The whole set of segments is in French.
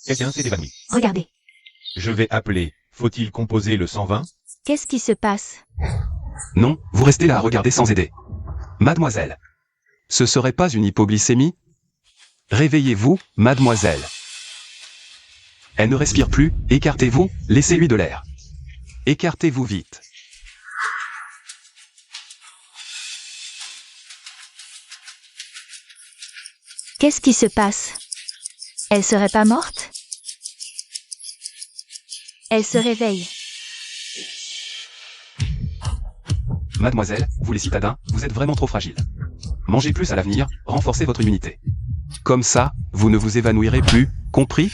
Quelqu'un s'est évanoui. Regardez. Je vais appeler. Faut-il composer le 120? Qu'est-ce qui se passe? Non, vous restez là à regarder sans aider. Mademoiselle. Ce serait pas une hypoglycémie? Réveillez-vous, mademoiselle. Elle ne respire plus, écartez-vous, laissez-lui de l'air. Écartez-vous vite. Qu'est-ce qui se passe? Elle serait pas morte? Elle se réveille. Mademoiselle, vous les citadins, vous êtes vraiment trop fragile. Mangez plus à l'avenir, renforcez votre immunité. Comme ça, vous ne vous évanouirez plus, compris?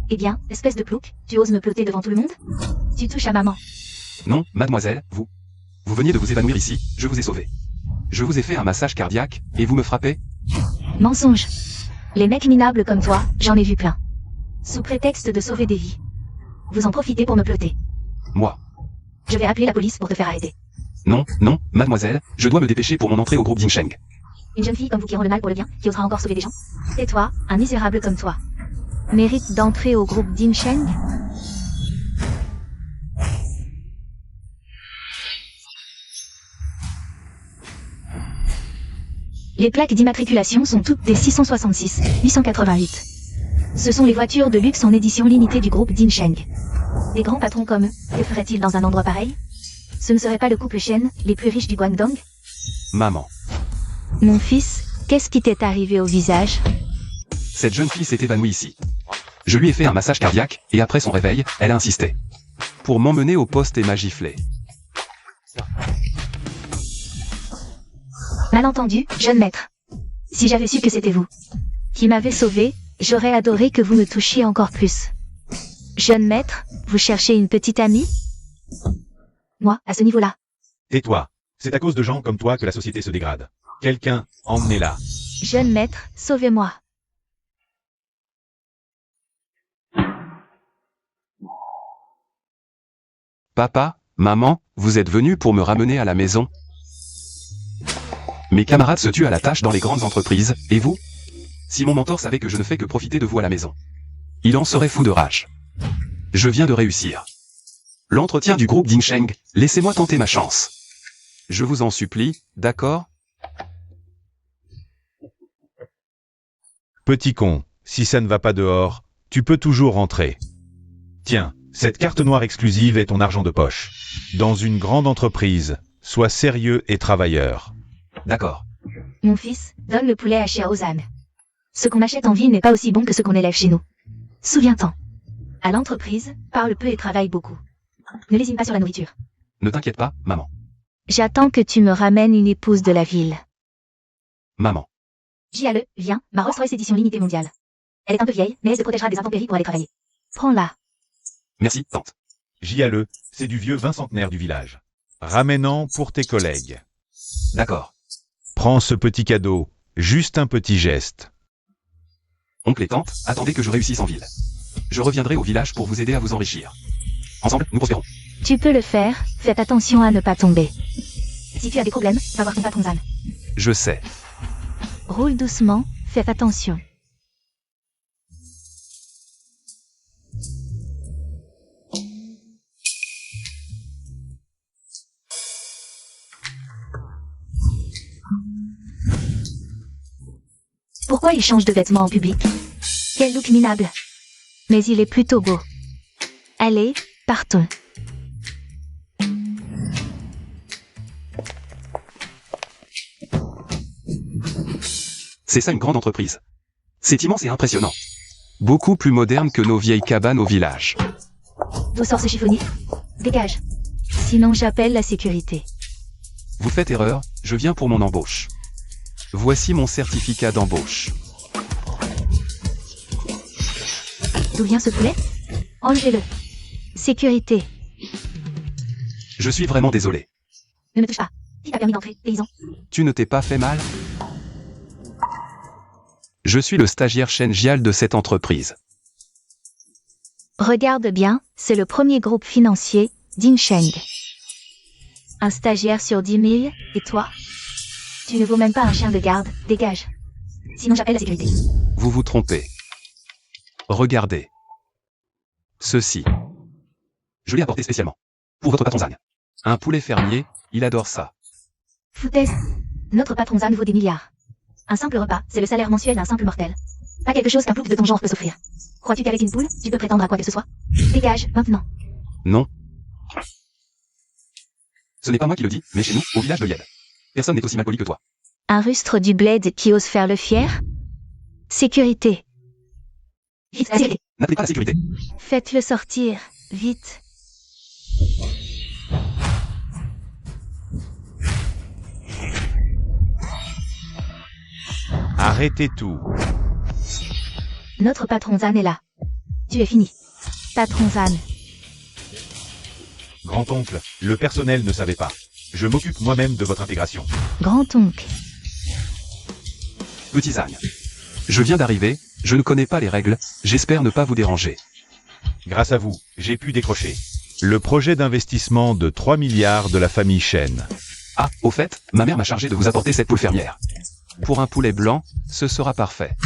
Eh bien, espèce de plouc, tu oses me ploter devant tout le monde? Tu touches à maman. Non, mademoiselle, vous. Vous veniez de vous évanouir ici, je vous ai sauvé. Je vous ai fait un massage cardiaque, et vous me frappez? Mensonge. Les mecs minables comme toi, j'en ai vu plein. Sous prétexte de sauver des vies. Vous en profitez pour me ploter. Moi. Je vais appeler la police pour te faire arrêter. Non, non, mademoiselle, je dois me dépêcher pour mon entrée au groupe Dinsheng. Une jeune fille comme vous qui rend le mal pour le bien, qui osera encore sauver des gens? Et toi, un misérable comme toi, mérite d'entrer au groupe Dinsheng? Les plaques d'immatriculation sont toutes des 666 888. Ce sont les voitures de luxe en édition limitée du groupe Dinsheng. Des grands patrons comme eux, que feraient-ils dans un endroit pareil? Ce ne serait pas le couple Shen, les plus riches du Guangdong? Maman. Mon fils, qu'est-ce qui t'est arrivé au visage? Cette jeune fille s'est évanouie ici. Je lui ai fait un massage cardiaque, et après son réveil, elle a insisté. Pour m'emmener au poste et m'a giflé. Malentendu, jeune maître. Si j'avais su que c'était vous qui m'avez sauvé, j'aurais adoré que vous me touchiez encore plus. Jeune maître, vous cherchez une petite amie? Moi, à ce niveau-là. Tais-toi. C'est à cause de gens comme toi que la société se dégrade. Quelqu'un, emmenez-la. Jeune maître, sauvez-moi. Papa, maman, vous êtes venus pour me ramener à la maison? Mes camarades se tuent à la tâche dans les grandes entreprises, et vous? Si mon mentor savait que je ne fais que profiter de vous à la maison, il en serait fou de rage. Je viens de réussir l'entretien du groupe Dinsheng, laissez-moi tenter ma chance. Je vous en supplie, d'accord? Petit con, si ça ne va pas dehors, tu peux toujours rentrer. Tiens, cette carte noire exclusive est ton argent de poche. Dans une grande entreprise, sois sérieux et travailleur. D'accord. Mon fils, donne le poulet à Xiaozan. Ce qu'on achète en ville n'est pas aussi bon que ce qu'on élève chez nous. Souviens-t'en. À l'entreprise, parle peu et travaille beaucoup. Ne lésine pas sur la nourriture. Ne t'inquiète pas, maman. J'attends que tu me ramènes une épouse de la ville. Maman. J.A.L.E., viens, ma Rolls-Royce édition limitée mondiale. Elle est un peu vieille, mais elle se protégera des intempéries pour aller travailler. Prends-la. Merci, tante. J.A.L.E., c'est du vieux vincentenaire du village. Ramène-en pour tes collègues. D'accord. Prends ce petit cadeau, juste un petit geste. Oncle et tante, attendez que je réussisse en ville. Je reviendrai au village pour vous aider à vous enrichir. Ensemble, nous prospérons. Tu peux le faire, faites attention à ne pas tomber. Si tu as des problèmes, va voir ton patron Zan. Je sais. Roule doucement, fais attention. Pourquoi il change de vêtements en public? Quel look minable. Mais il est plutôt beau. Allez, partons. C'est ça une grande entreprise. C'est immense et impressionnant. Beaucoup plus moderne que nos vieilles cabanes au village. D'où sort ce chiffonnier? Dégage. Sinon j'appelle la sécurité. Vous faites erreur, je viens pour mon embauche. Voici mon certificat d'embauche. D'où vient ce poulet? Enlevez-le. Sécurité. Je suis vraiment désolé. Ne me touche pas. Qui t'a permis d'entrer, paysan? Tu ne t'es pas fait mal? Je suis le stagiaire Shen Jial de cette entreprise. Regarde bien, c'est le premier groupe financier, Dinsheng. Un stagiaire sur 10 000, et toi? Tu ne vaux même pas un chien de garde, dégage. Sinon j'appelle la sécurité. Vous vous trompez. Regardez. Ceci. Je l'ai apporté spécialement. Pour votre patron Zan. Un poulet fermier, il adore ça. Foutaise. Notre patron Zan vaut des milliards. Un simple repas, c'est le salaire mensuel d'un simple mortel. Pas quelque chose qu'un plouc de ton genre peut s'offrir. Crois-tu qu'avec une poule, tu peux prétendre à quoi que ce soit? Dégage, maintenant. Non. Ce n'est pas moi qui le dis, mais chez nous, au village de Lied. Personne n'est aussi mal poli que toi. Un rustre du bled qui ose faire le fier? Sécurité. Vite, allez. N'appelez pas la sécurité. Faites-le sortir, vite. Arrêtez tout. Notre patron Zan est là. Tu es fini. Patron Zan. Grand-oncle, le personnel ne savait pas. Je m'occupe moi-même de votre intégration. Grand-oncle. Petit Zan. Je viens d'arriver, je ne connais pas les règles, j'espère ne pas vous déranger. Grâce à vous, j'ai pu décrocher. Le projet d'investissement de 3 milliards de la famille Shen. Ah, au fait, ma mère m'a chargé de vous apporter cette poule fermière. Pour un poulet blanc, ce sera parfait.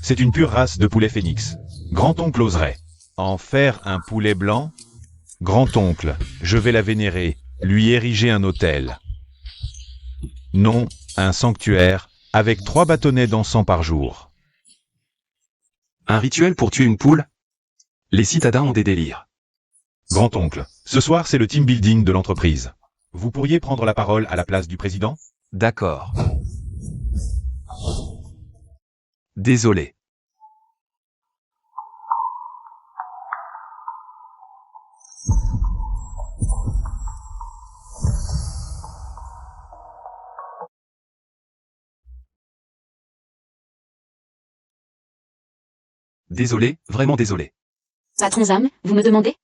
C'est une pure race de poulet phénix. Grand-oncle oserait en faire un poulet blanc? Grand-oncle, je vais la vénérer, lui ériger un autel. Non, un sanctuaire, avec 3 bâtonnets d'encens par jour. Un rituel pour tuer une poule? Les citadins ont des délires. Grand-oncle, ce soir c'est le team building de l'entreprise. Vous pourriez prendre la parole à la place du président? D'accord. Désolé. Désolé, vraiment désolé. Patron Zam, vous me demandez?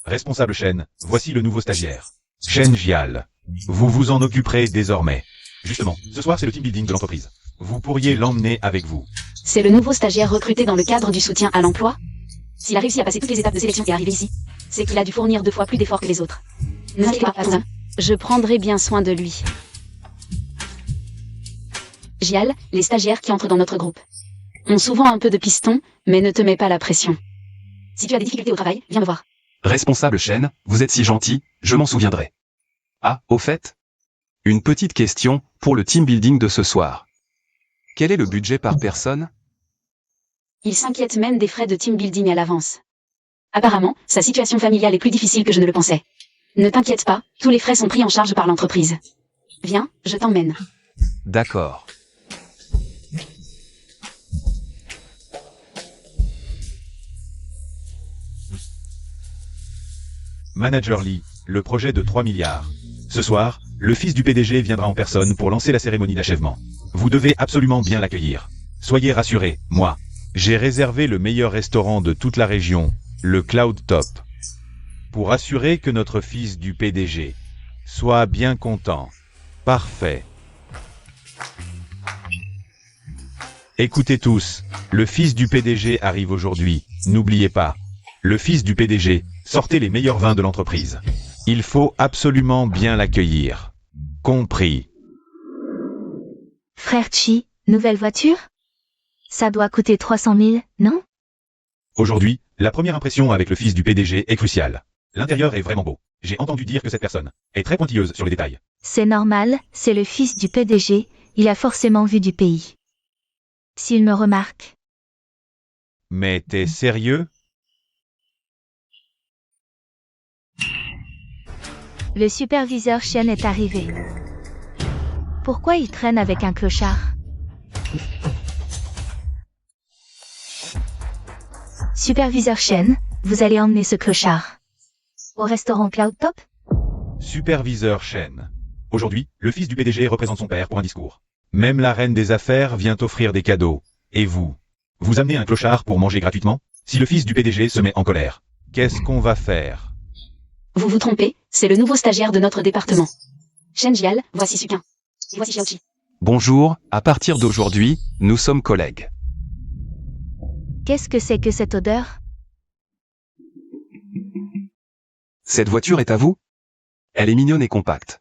Responsable Shen, voici le nouveau stagiaire. Shen Jial. Vous vous en occuperez désormais. Justement, ce soir c'est le team building de l'entreprise. Vous pourriez l'emmener avec vous. C'est le nouveau stagiaire recruté dans le cadre du soutien à l'emploi? S'il a réussi à passer toutes les étapes de sélection et arriver ici, c'est qu'il a dû fournir 2 fois plus d'efforts que les autres. N'inquiétez pas, patron Zam. Je prendrai bien soin de lui. Gial, les stagiaires qui entrent dans notre groupe ont souvent un peu de piston, mais ne te mets pas la pression. Si tu as des difficultés au travail, viens me voir. Responsable Shen, vous êtes si gentil, je m'en souviendrai. Ah, au fait? Une petite question, pour le team building de ce soir. Quel est le budget par personne? Il s'inquiète même des frais de team building à l'avance. Apparemment, sa situation familiale est plus difficile que je ne le pensais. Ne t'inquiète pas, tous les frais sont pris en charge par l'entreprise. Viens, je t'emmène. D'accord. Manager Lee, le projet de 3 milliards. Ce soir, le fils du PDG viendra en personne pour lancer la cérémonie d'achèvement. Vous devez absolument bien l'accueillir. Soyez rassurés, moi, j'ai réservé le meilleur restaurant de toute la région, le Cloud Top, pour assurer que notre fils du PDG soit bien content. Parfait. Écoutez tous, le fils du PDG arrive aujourd'hui, n'oubliez pas. Le fils du PDG, sortez les meilleurs vins de l'entreprise. Il faut absolument bien l'accueillir. Compris. Frère Chi, nouvelle voiture? Ça doit coûter 300 000, non? Aujourd'hui, la première impression avec le fils du PDG est cruciale. L'intérieur est vraiment beau. J'ai entendu dire que cette personne est très pointilleuse sur les détails. C'est normal, c'est le fils du PDG, il a forcément vu du pays. S'il me remarque. Mais t'es sérieux? Le superviseur Shen est arrivé. Pourquoi il traîne avec un clochard? Superviseur Shen, vous allez emmener ce clochard au restaurant Cloud Top? Superviseur Shen. Aujourd'hui, le fils du PDG représente son père pour un discours. Même la reine des affaires vient offrir des cadeaux. Et vous? Vous amenez un clochard pour manger gratuitement? Si le fils du PDG se met en colère, qu'est-ce qu'on va faire? Vous vous trompez, c'est le nouveau stagiaire de notre département. Shen Jial, voici Sukin. Et voici Xiaoqi. Bonjour, à partir d'aujourd'hui, nous sommes collègues. Qu'est-ce que c'est que cette odeur? Cette voiture est à vous? Elle est mignonne et compacte.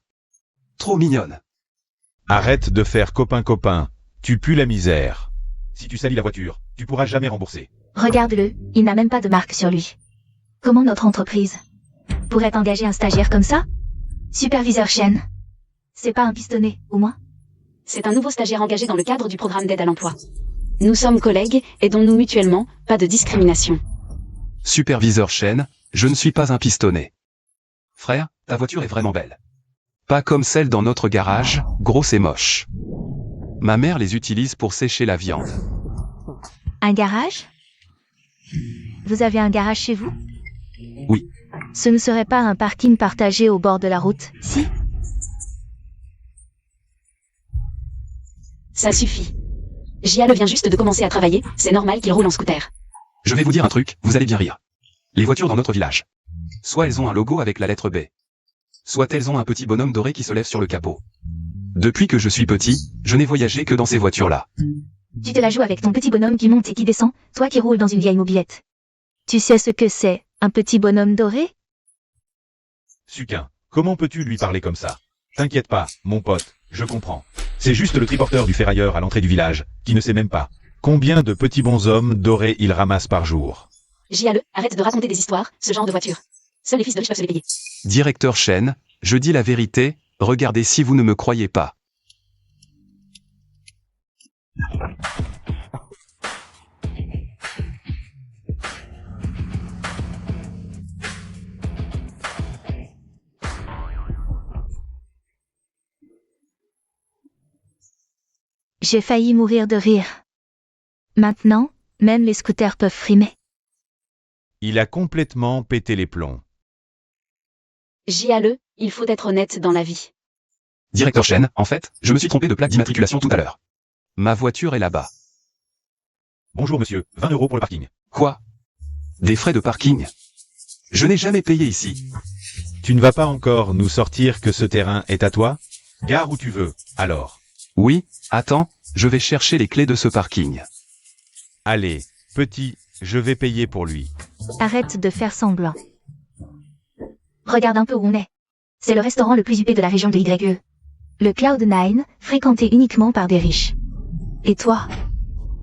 Trop mignonne. Arrête de faire copain-copain, tu pues la misère. Si tu salis la voiture, tu pourras jamais rembourser. Regarde-le, il n'a même pas de marque sur lui. Comment notre entreprise pourrait engager un stagiaire comme ça? Superviseur Shen. C'est pas un pistonné, au moins? C'est un nouveau stagiaire engagé dans le cadre du programme d'aide à l'emploi. Nous sommes collègues, aidons-nous mutuellement, pas de discrimination. Superviseur Shen, je ne suis pas un pistonné. Frère, ta voiture est vraiment belle. Pas comme celle dans notre garage, grosse et moche. Ma mère les utilise pour sécher la viande. Un garage? Vous avez un garage chez vous? Oui. Ce ne serait pas un parking partagé au bord de la route, si? Ça suffit. Jiale vient juste de commencer à travailler, c'est normal qu'il roule en scooter. Je vais vous dire un truc, vous allez bien rire. Les voitures dans notre village. Soit elles ont un logo avec la lettre B. Soit elles ont un petit bonhomme doré qui se lève sur le capot. Depuis que je suis petit, je n'ai voyagé que dans ces voitures-là. Tu te la joues avec ton petit bonhomme qui monte et qui descend, toi qui roules dans une vieille mobilette. Tu sais ce que c'est, un petit bonhomme doré? Suquin, comment peux-tu lui parler comme ça? T'inquiète pas, mon pote, je comprends. C'est juste le triporteur du ferrailleur à l'entrée du village, qui ne sait même pas combien de petits bonshommes dorés il ramasse par jour. Jiale, arrête de raconter des histoires, ce genre de voiture. Seuls les fils de riches peuvent se les payer. Directeur Shen, je dis la vérité, regardez si vous ne me croyez pas. J'ai failli mourir de rire. Maintenant, même les scooters peuvent frimer. Il a complètement pété les plombs. Jiale, il faut être honnête dans la vie. Directeur Shen, en fait, je me suis trompé de plaque d'immatriculation tout à l'heure. Ma voiture est là-bas. Bonjour monsieur, 20 € pour le parking. Quoi? Des frais de parking? Je n'ai jamais payé ici. Tu ne vas pas encore nous sortir que ce terrain est à toi? Gare où tu veux, alors. Oui, attends, je vais chercher les clés de ce parking. Allez, petit, je vais payer pour lui. Arrête de faire semblant. Regarde un peu où on est. C'est le restaurant le plus huppé de la région de YE. Le Cloud9, fréquenté uniquement par des riches. Et toi?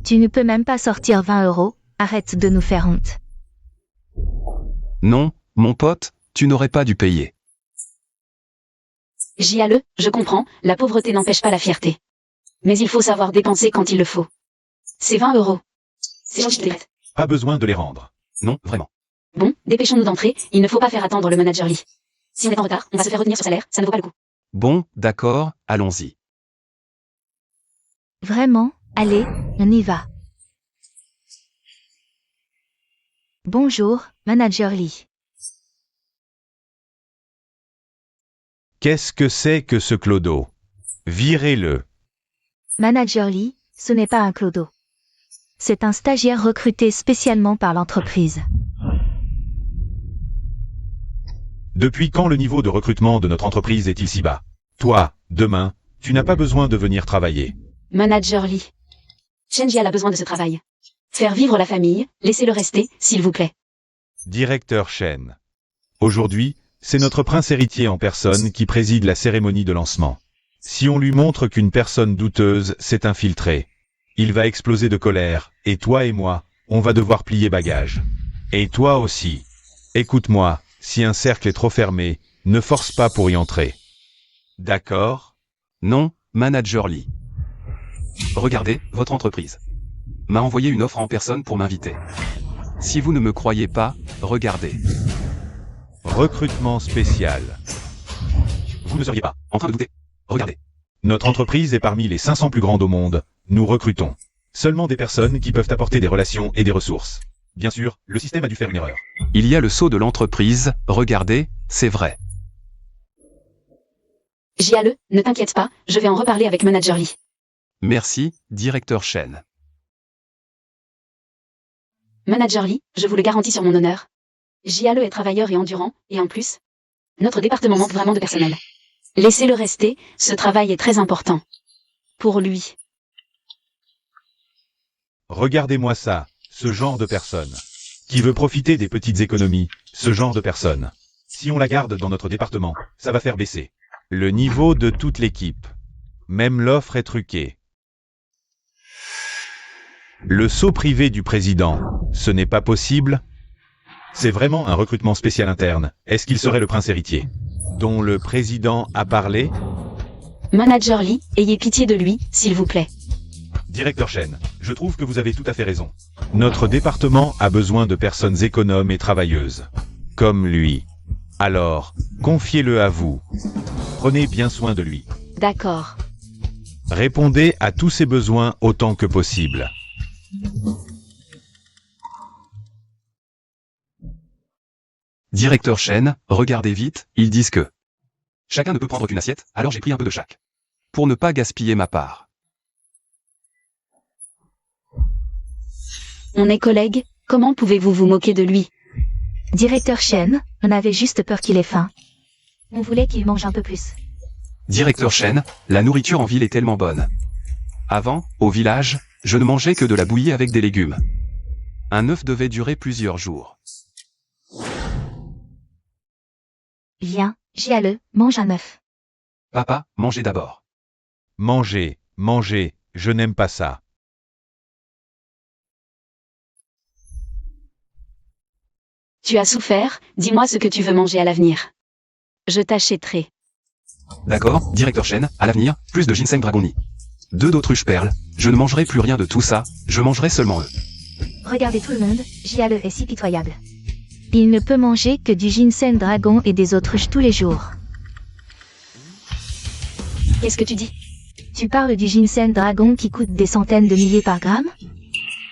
Tu ne peux même pas sortir 20 €, arrête de nous faire honte. Non, mon pote, tu n'aurais pas dû payer. Jiale, je comprends, la pauvreté n'empêche pas la fierté. Mais il faut savoir dépenser quand il le faut. C'est 20 €. C'est gentil. Pas besoin de les rendre. Non, vraiment. Bon, dépêchons-nous d'entrer, il ne faut pas faire attendre le manager Lee. Si on est en retard, on va se faire retenir sur salaire, ça ne vaut pas le coup. Bon, d'accord, allons-y. Vraiment? Allez, on y va. Bonjour, manager Lee. Qu'est-ce que c'est que ce clodo? Virez-le. Manager Lee, ce n'est pas un clodo. C'est un stagiaire recruté spécialement par l'entreprise. Depuis quand le niveau de recrutement de notre entreprise est-il si bas? Toi, demain, tu n'as pas besoin de venir travailler. Manager Lee. Shen Jiale a besoin de ce travail. Faire vivre la famille, laissez-le rester, s'il vous plaît. Directeur Shen. Aujourd'hui, c'est notre prince héritier en personne qui préside la cérémonie de lancement. Si on lui montre qu'une personne douteuse s'est infiltrée, il va exploser de colère, et toi et moi, on va devoir plier bagage. Et toi aussi. Écoute-moi, si un cercle est trop fermé, ne force pas pour y entrer. D'accord? Non, manager Lee. Regardez, votre entreprise m'a envoyé une offre en personne pour m'inviter. Si vous ne me croyez pas, regardez. Recrutement spécial. Vous ne seriez pas en train de douter. Regardez. Notre entreprise est parmi les 500 plus grandes au monde. Nous recrutons seulement des personnes qui peuvent apporter des relations et des ressources. Bien sûr, le système a dû faire une erreur. Il y a le sceau de l'entreprise, regardez, c'est vrai. Jiale, ne t'inquiète pas, je vais en reparler avec manager Lee. Merci, directeur Shen. Manager Lee, je vous le garantis sur mon honneur. Jiale est travailleur et endurant, et en plus, notre département manque vraiment de personnel. Laissez-le rester, ce travail est très important. Pour lui. Regardez-moi ça, ce genre de personne. Qui veut profiter des petites économies, ce genre de personne. Si on la garde dans notre département, ça va faire baisser le niveau de toute l'équipe. Même l'offre est truquée. Le sceau privé du président, ce n'est pas possible? C'est vraiment un recrutement spécial interne. Est-ce qu'il serait le prince héritier dont le président a parlé? Manager Lee, ayez pitié de lui, s'il vous plaît. Directeur Chen, je trouve que vous avez tout à fait raison. Notre département a besoin de personnes économes et travailleuses. Comme lui. Alors, confiez-le à vous. Prenez bien soin de lui. D'accord. Répondez à tous ses besoins autant que possible. Directeur Chen, regardez vite, ils disent que chacun ne peut prendre qu'une assiette, alors j'ai pris un peu de chaque. Pour ne pas gaspiller ma part. On est collègues, comment pouvez-vous vous moquer de lui? Directeur Chen, on avait juste peur qu'il ait faim. On voulait qu'il mange un peu plus. Directeur Chen, la nourriture en ville est tellement bonne. Avant, au village, je ne mangeais que de la bouillie avec des légumes. Un œuf devait durer plusieurs jours. Viens, Jiale, mange un œuf. Papa, mangez d'abord. Mangez, mangez, je n'aime pas ça. Tu as souffert, dis-moi ce que tu veux manger à l'avenir. Je t'achèterai. D'accord, directeur Chen, à l'avenir, plus de ginseng dragoni. 2 d'autruche perles, je ne mangerai plus rien de tout ça, je mangerai seulement eux. Regardez tout le monde, Jiale est si pitoyable. Il ne peut manger que du ginseng dragon et des autruches tous les jours. Qu'est-ce que tu dis? Tu parles du ginseng dragon qui coûte des centaines de milliers par gramme?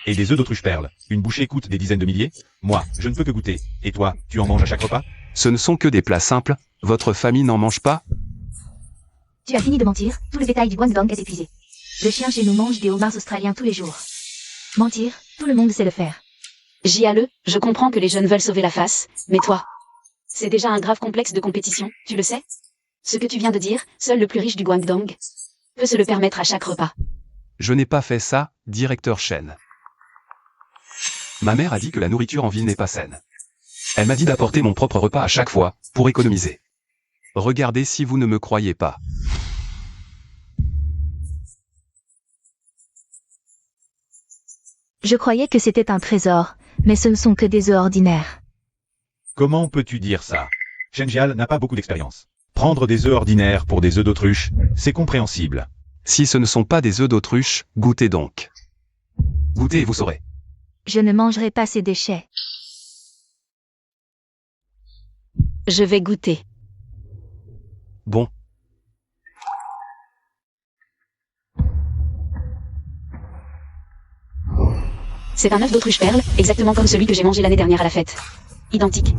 Et des œufs d'autruche perles. Une bouchée coûte des dizaines de milliers? Moi, je ne peux que goûter. Et toi, tu en manges à chaque repas? Ce ne sont que des plats simples, votre famille n'en mange pas? Tu as fini de mentir, tout le bétail du Guangdong est épuisé. Le chien chez nous mange des homards australiens tous les jours. Mentir, tout le monde sait le faire. Jiale, je comprends que les jeunes veulent sauver la face, mais toi, c'est déjà un grave complexe de compétition, tu le sais? Ce que tu viens de dire, seul le plus riche du Guangdong peut se le permettre à chaque repas. Je n'ai pas fait ça, directeur Chen. Ma mère a dit que la nourriture en ville n'est pas saine. Elle m'a dit d'apporter mon propre repas à chaque fois, pour économiser. Regardez si vous ne me croyez pas. Je croyais que c'était un trésor, mais ce ne sont que des œufs ordinaires. Comment peux-tu dire ça? Chen Jiale n'a pas beaucoup d'expérience. Prendre des œufs ordinaires pour des œufs d'autruche, c'est compréhensible. Si ce ne sont pas des œufs d'autruche, goûtez donc. Goûtez et vous saurez. Je ne mangerai pas ces déchets. Je vais goûter. Bon. C'est un œuf d'autruche perle, exactement comme celui que j'ai mangé l'année dernière à la fête. Identique.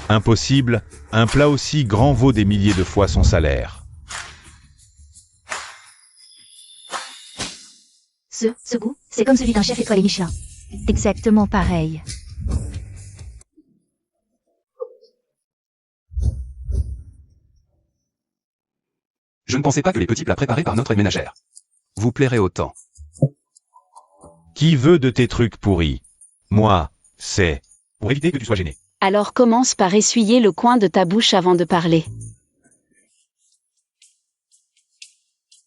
Impossible, un plat aussi grand vaut des milliers de fois son salaire. Ce goût, c'est comme celui d'un chef étoilé Michelin. Exactement pareil. Je ne pensais pas que les petits plats préparés par notre aide-ménagère vous plairaient autant. Qui veut de tes trucs pourris? Moi, c'est pour éviter que tu sois gêné. Alors commence par essuyer le coin de ta bouche avant de parler.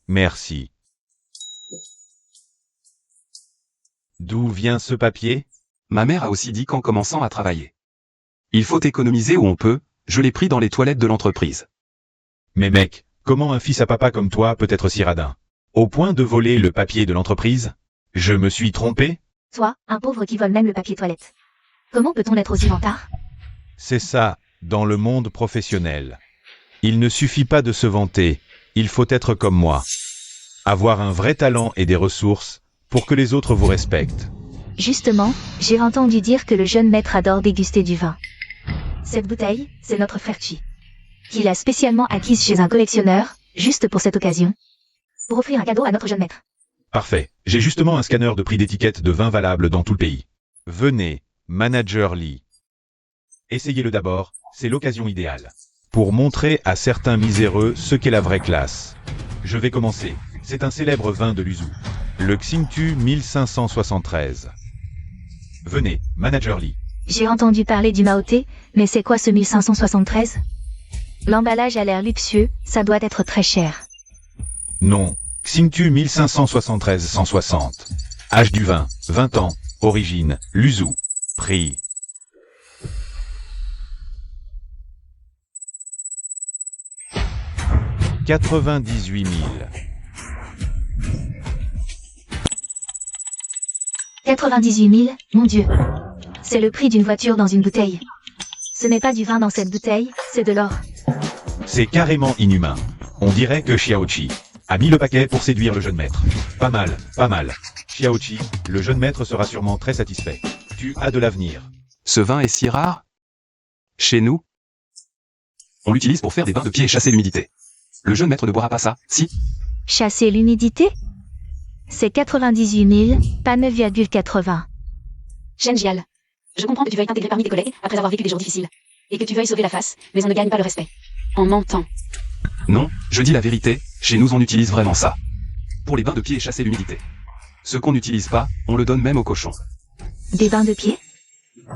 Merci. D'où vient ce papier? Ma mère a aussi dit qu'en commençant à travailler, il faut économiser où on peut, je l'ai pris dans les toilettes de l'entreprise. Mais mec, comment un fils à papa comme toi peut être si radin? Au point de voler le papier de l'entreprise? Je me suis trompé? Toi, un pauvre qui vole même le papier toilette. Comment peut-on être aussi vantard? C'est ça, dans le monde professionnel. Il ne suffit pas de se vanter, il faut être comme moi. Avoir un vrai talent et des ressources, pour que les autres vous respectent. Justement, j'ai entendu dire que le jeune maître adore déguster du vin. Cette bouteille, c'est notre frère Chi, qu'il a spécialement acquise chez un collectionneur, juste pour cette occasion, pour offrir un cadeau à notre jeune maître. Parfait, j'ai justement un scanner de prix d'étiquette de vin valable dans tout le pays. Venez, Manager Lee. Essayez-le d'abord, c'est l'occasion idéale. Pour montrer à certains miséreux ce qu'est la vraie classe. Je vais commencer, c'est un célèbre vin de l'Uzhou. Le Xingtu 1573. Venez, Manager Lee. J'ai entendu parler du Maoté, mais c'est quoi ce 1573? L'emballage a l'air luxueux, ça doit être très cher. Non, Xingtu 1573-160. Âge du vin, 20 ans. Origine, Luzou. Prix. « 98 000. 98 000, mon Dieu. C'est le prix d'une voiture dans une bouteille. Ce n'est pas du vin dans cette bouteille, c'est de l'or. C'est carrément inhumain. On dirait que Xiaoqi a mis le paquet pour séduire le jeune maître. Pas mal, pas mal. Xiaoqi, le jeune maître sera sûrement très satisfait. Tu as de l'avenir. Ce vin est si rare? Chez nous, on l'utilise pour faire des bains de pied et chasser l'humidité. Le jeune maître ne boira pas ça, si? Chasser l'humidité? C'est 98 000, pas 9,80. Shenjial. Je comprends que tu veuilles t'intégrer parmi tes collègues après avoir vécu des jours difficiles. Et que tu veuilles sauver la face, mais on ne gagne pas le respect. En mentant. Non, je dis la vérité, chez nous on utilise vraiment ça. Pour les bains de pied et chasser l'humidité. Ce qu'on n'utilise pas, on le donne même aux cochons. Des bains de pied?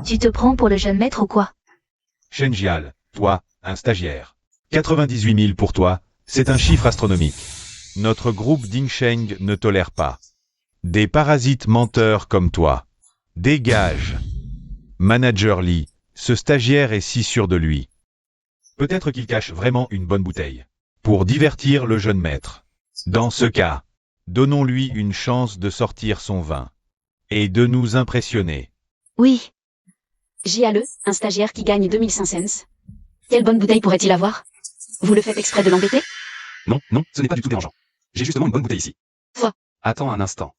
Tu te prends pour le jeune maître ou quoi? Shenjial, toi, un stagiaire. 98 000 pour toi, c'est un chiffre astronomique. Notre groupe Dingsheng ne tolère pas des parasites menteurs comme toi. Dégage. Manager Lee, ce stagiaire est si sûr de lui. Peut-être qu'il cache vraiment une bonne bouteille pour divertir le jeune maître. Dans ce cas, donnons-lui une chance de sortir son vin et de nous impressionner. Oui. JALE, un stagiaire qui gagne 2500 cents. Quelle bonne bouteille pourrait-il avoir? Vous le faites exprès de l'embêter? Non, non, ce n'est pas du tout dérangeant. J'ai justement une bonne bouteille ici. Toi. Attends un instant.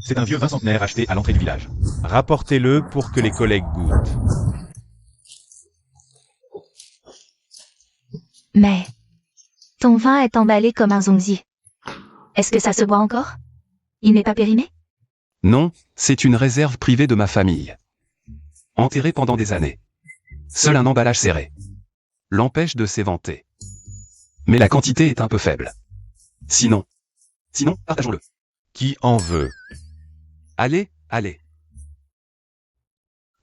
C'est un vieux vin centenaire acheté à l'entrée du village. Rapportez-le pour que les collègues goûtent. Mais ton vin est emballé comme un zongzi. Est-ce que ça se boit encore? Il n'est pas périmé? Non, c'est une réserve privée de ma famille. Enterrée pendant des années. Seul un emballage serré l'empêche de s'éventer. Mais la quantité est un peu faible. Sinon, partageons-le. Qui en veut? Allez, allez.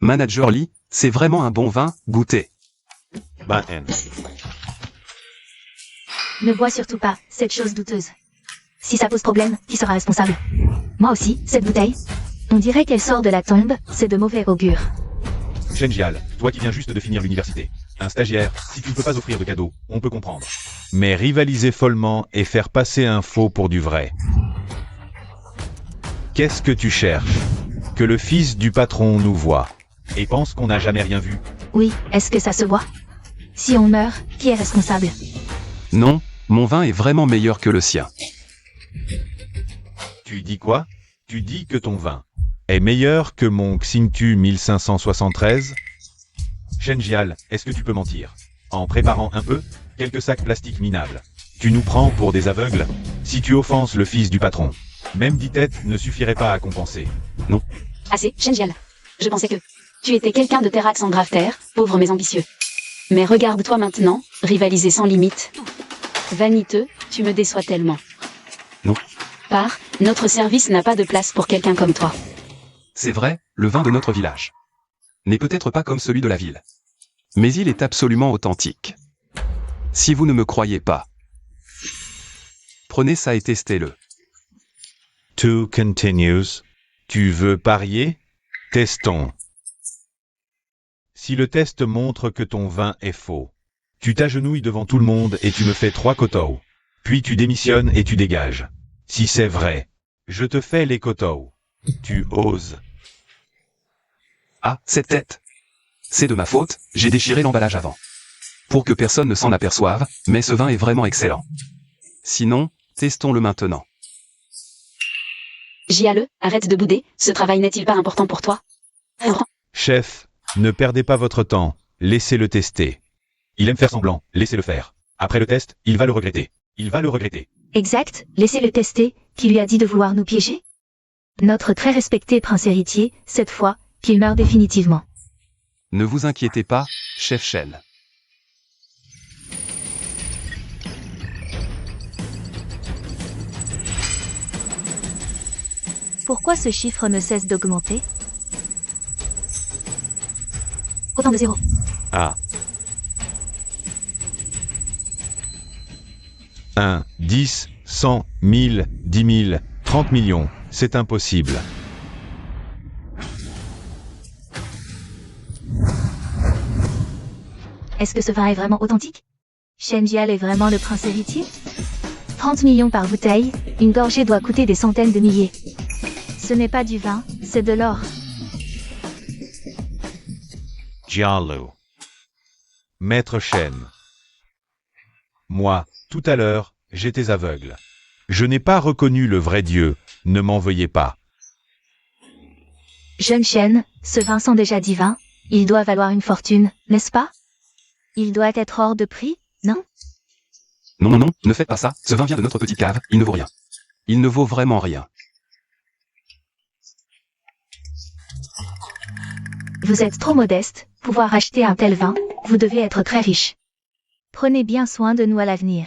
Manager Lee, c'est vraiment un bon vin, goûtez. Ben, Ne bois surtout pas cette chose douteuse. Si ça pose problème, qui sera responsable? Moi aussi, cette bouteille. On dirait qu'elle sort de la tombe, c'est de mauvais augure. Shenjial, toi qui viens juste de finir l'université. Un stagiaire, si tu ne peux pas offrir de cadeaux, on peut comprendre. Mais rivaliser follement et faire passer un faux pour du vrai. Qu'est-ce que tu cherches? Que le fils du patron nous voie et pense qu'on n'a jamais rien vu? Oui, est-ce que ça se voit? Si on meurt, qui est responsable? Non, mon vin est vraiment meilleur que le sien. Tu dis quoi? Tu dis que ton vin est meilleur que mon Xingtu 1573? Shenjial, est-ce que tu peux mentir? En préparant un peu, quelques sacs plastiques minables. Tu nous prends pour des aveugles? Si tu offenses le fils du patron, même 10 têtes ne suffiraient pas à compenser. Non. Assez, Shenjial. Je pensais que tu étais quelqu'un de terrax en grave terre, pauvre mais ambitieux. Mais regarde-toi maintenant, rivaliser sans limite. Vaniteux, tu me déçois tellement. Non. Notre service n'a pas de place pour quelqu'un comme toi. C'est vrai, le vin de notre village n'est peut-être pas comme celui de la ville. Mais il est absolument authentique. Si vous ne me croyez pas, prenez ça et testez-le. To continues. Tu veux parier? Testons. Si le test montre que ton vin est faux, tu t'agenouilles devant tout le monde et tu me fais 3 kotou. Puis tu démissionnes et tu dégages. Si c'est vrai, je te fais les kotou. Tu oses. Ah, cette tête. C'est de ma faute, j'ai déchiré l'emballage avant. Pour que personne ne s'en aperçoive, mais ce vin est vraiment excellent. Sinon, testons-le maintenant. JALE, arrête de bouder, ce travail n'est-il pas important pour toi? Chef, ne perdez pas votre temps, laissez-le tester. Il aime faire semblant, laissez-le faire. Après le test, il va le regretter. Il va le regretter. Exact, laissez-le tester, qui lui a dit de vouloir nous piéger? Notre très respecté prince héritier, cette fois, qu'il meurt définitivement. Ne vous inquiétez pas, chef Shen. Pourquoi ce chiffre ne cesse d'augmenter? Autant de zéros. Ah. 1, 10, 100, 1000, 10 000, 30 millions, c'est impossible. Est-ce que ce vin est vraiment authentique? Shen Jial est vraiment le prince héritier? 30 millions par bouteille, une gorgée doit coûter des centaines de milliers. Ce n'est pas du vin, c'est de l'or. Jialu. Maître Shen. Moi, tout à l'heure, j'étais aveugle. Je n'ai pas reconnu le vrai Dieu, ne m'en veuillez pas. Jeune Shen, ce vin sent déjà divin, il doit valoir une fortune, n'est-ce pas? Il doit être hors de prix, non? Non, non, non, ne faites pas ça, ce vin vient de notre petite cave, il ne vaut rien. Il ne vaut vraiment rien. Vous êtes trop modeste, pouvoir acheter un tel vin, vous devez être très riche. Prenez bien soin de nous à l'avenir.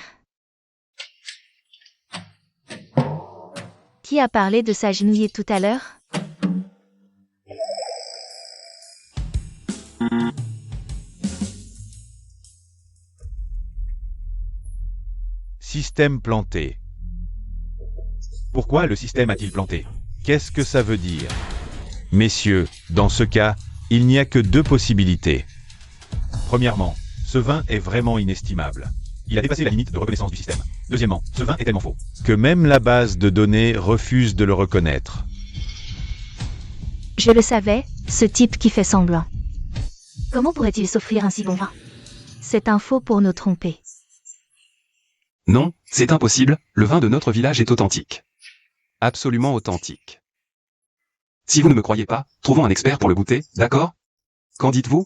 Qui a parlé de s'agenouiller tout à l'heure? Système planté. Pourquoi le système a-t-il planté? Qu'est-ce que ça veut dire? Messieurs, dans ce cas, il n'y a que deux possibilités. Premièrement, ce vin est vraiment inestimable. Il a dépassé la limite de reconnaissance du système. Deuxièmement, ce vin est tellement faux que même la base de données refuse de le reconnaître. Je le savais, ce type qui fait semblant. Comment pourrait-il s'offrir un si bon vin? C'est un faux pour nous tromper. Non, c'est impossible, le vin de notre village est authentique. Absolument authentique. Si vous ne me croyez pas, trouvons un expert pour le goûter, d'accord? Qu'en dites-vous?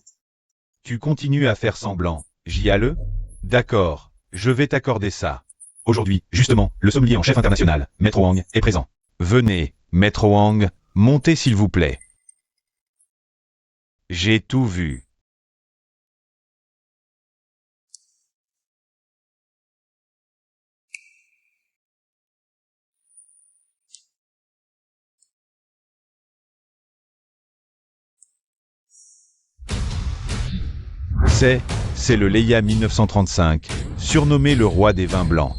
Tu continues à faire semblant, Jiale? D'accord, je vais t'accorder ça. Aujourd'hui, justement, le sommelier en chef international, Maître Wang, est présent. Venez, Maître Wang, montez s'il vous plaît. J'ai tout vu. C'est le Leia 1935, surnommé le roi des vins blancs.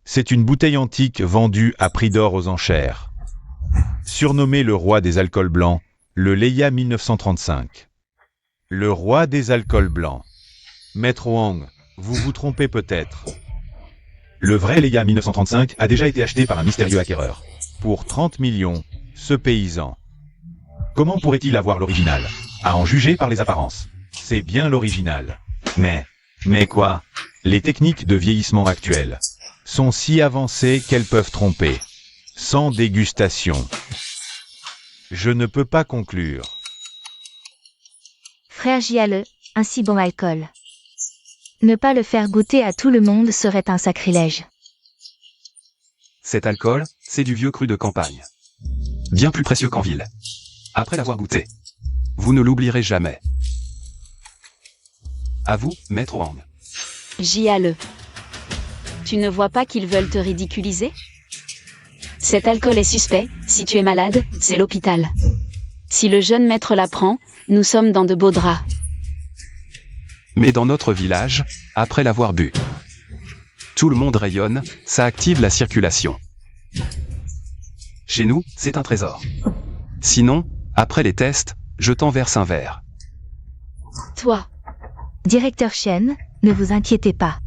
C'est une bouteille antique vendue à prix d'or aux enchères. Surnommé le roi des alcools blancs, le Leia 1935. Le roi des alcools blancs. Maître Wang, vous vous trompez peut-être. Le vrai Leia 1935 a déjà été acheté par un mystérieux acquéreur. Pour 30 millions, ce paysan. Comment pourrait-il avoir l'original? À en juger par les apparences. C'est bien l'original. Mais quoi? Les techniques de vieillissement actuelles sont si avancées qu'elles peuvent tromper. Sans dégustation. Je ne peux pas conclure. Frère Jiale, un si bon alcool. Ne pas le faire goûter à tout le monde serait un sacrilège. Cet alcool, c'est du vieux cru de campagne. Bien plus précieux qu'en ville. Après l'avoir goûté. Vous ne l'oublierez jamais. À vous, Maître Wang. Jiale. Tu ne vois pas qu'ils veulent te ridiculiser? Cet alcool est suspect, si tu es malade, c'est l'hôpital. Si le jeune maître l'apprend, nous sommes dans de beaux draps. Mais dans notre village, après l'avoir bu, tout le monde rayonne, ça active la circulation. Chez nous, c'est un trésor. Sinon, après les tests, je t'en verse un verre. Toi, Directeur Shen, ne vous inquiétez pas.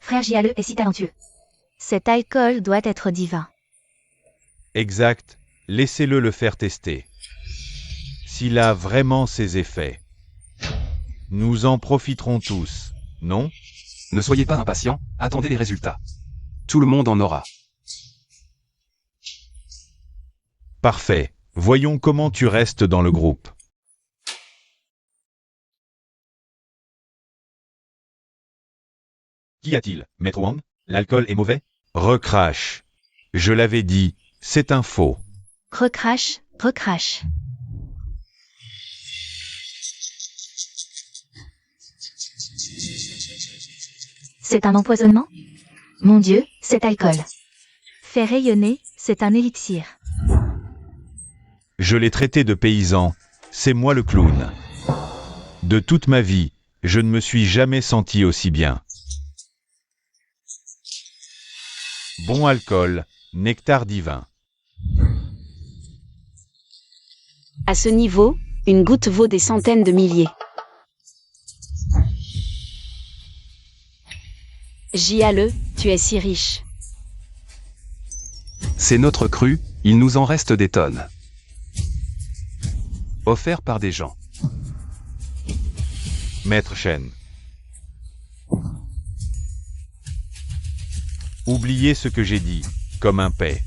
Frère Jiale est si talentueux. Cet alcool doit être divin. Exact, laissez-le le faire tester. S'il a vraiment ses effets. Nous en profiterons tous, non? Ne soyez pas impatient, attendez les résultats. Tout le monde en aura. Parfait. Voyons comment tu restes dans le groupe. Qu'y a-t-il, Maître Wang? L'alcool est mauvais? Recrache. Je l'avais dit, c'est un faux. Recrache, recrache. C'est un empoisonnement? Mon Dieu, cet alcool. Fait rayonner, c'est un élixir. Je l'ai traité de paysan, c'est moi le clown. De toute ma vie, je ne me suis jamais senti aussi bien. Bon alcool, nectar divin. à ce niveau, Une goutte vaut des centaines de milliers. Jiale, tu es si riche. C'est notre cru, il nous en reste des tonnes. Offert par des gens. Maître Shen. Oubliez ce que j'ai dit, comme un paix.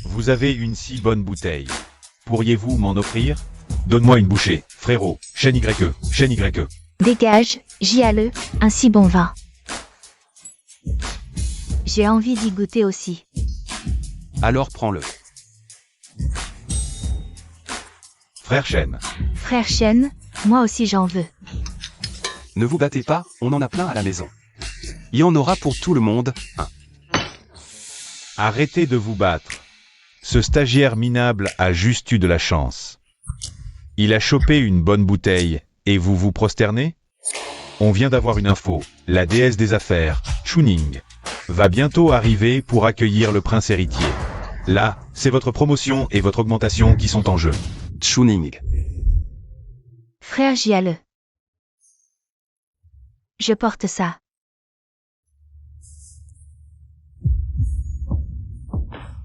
Vous avez une si bonne bouteille. Pourriez-vous m'en offrir? Donne-moi une bouchée, frérot. Shen YE, Shen YE. Dégage, Jiale, un si bon vin. J'ai envie d'y goûter aussi. Alors prends-le. Frère Shen. Frère Shen, moi aussi j'en veux. Ne vous battez pas, on en a plein à la maison. Il y en aura pour tout le monde, un. Arrêtez de vous battre. Ce stagiaire minable a juste eu de la chance. Il a chopé une bonne bouteille, et vous vous prosternez? On vient d'avoir une info. La déesse des affaires, Chuning, va bientôt arriver pour accueillir le prince héritier. Là, c'est votre promotion et votre augmentation qui sont en jeu. Chuning. Frère Jiale. Je porte ça.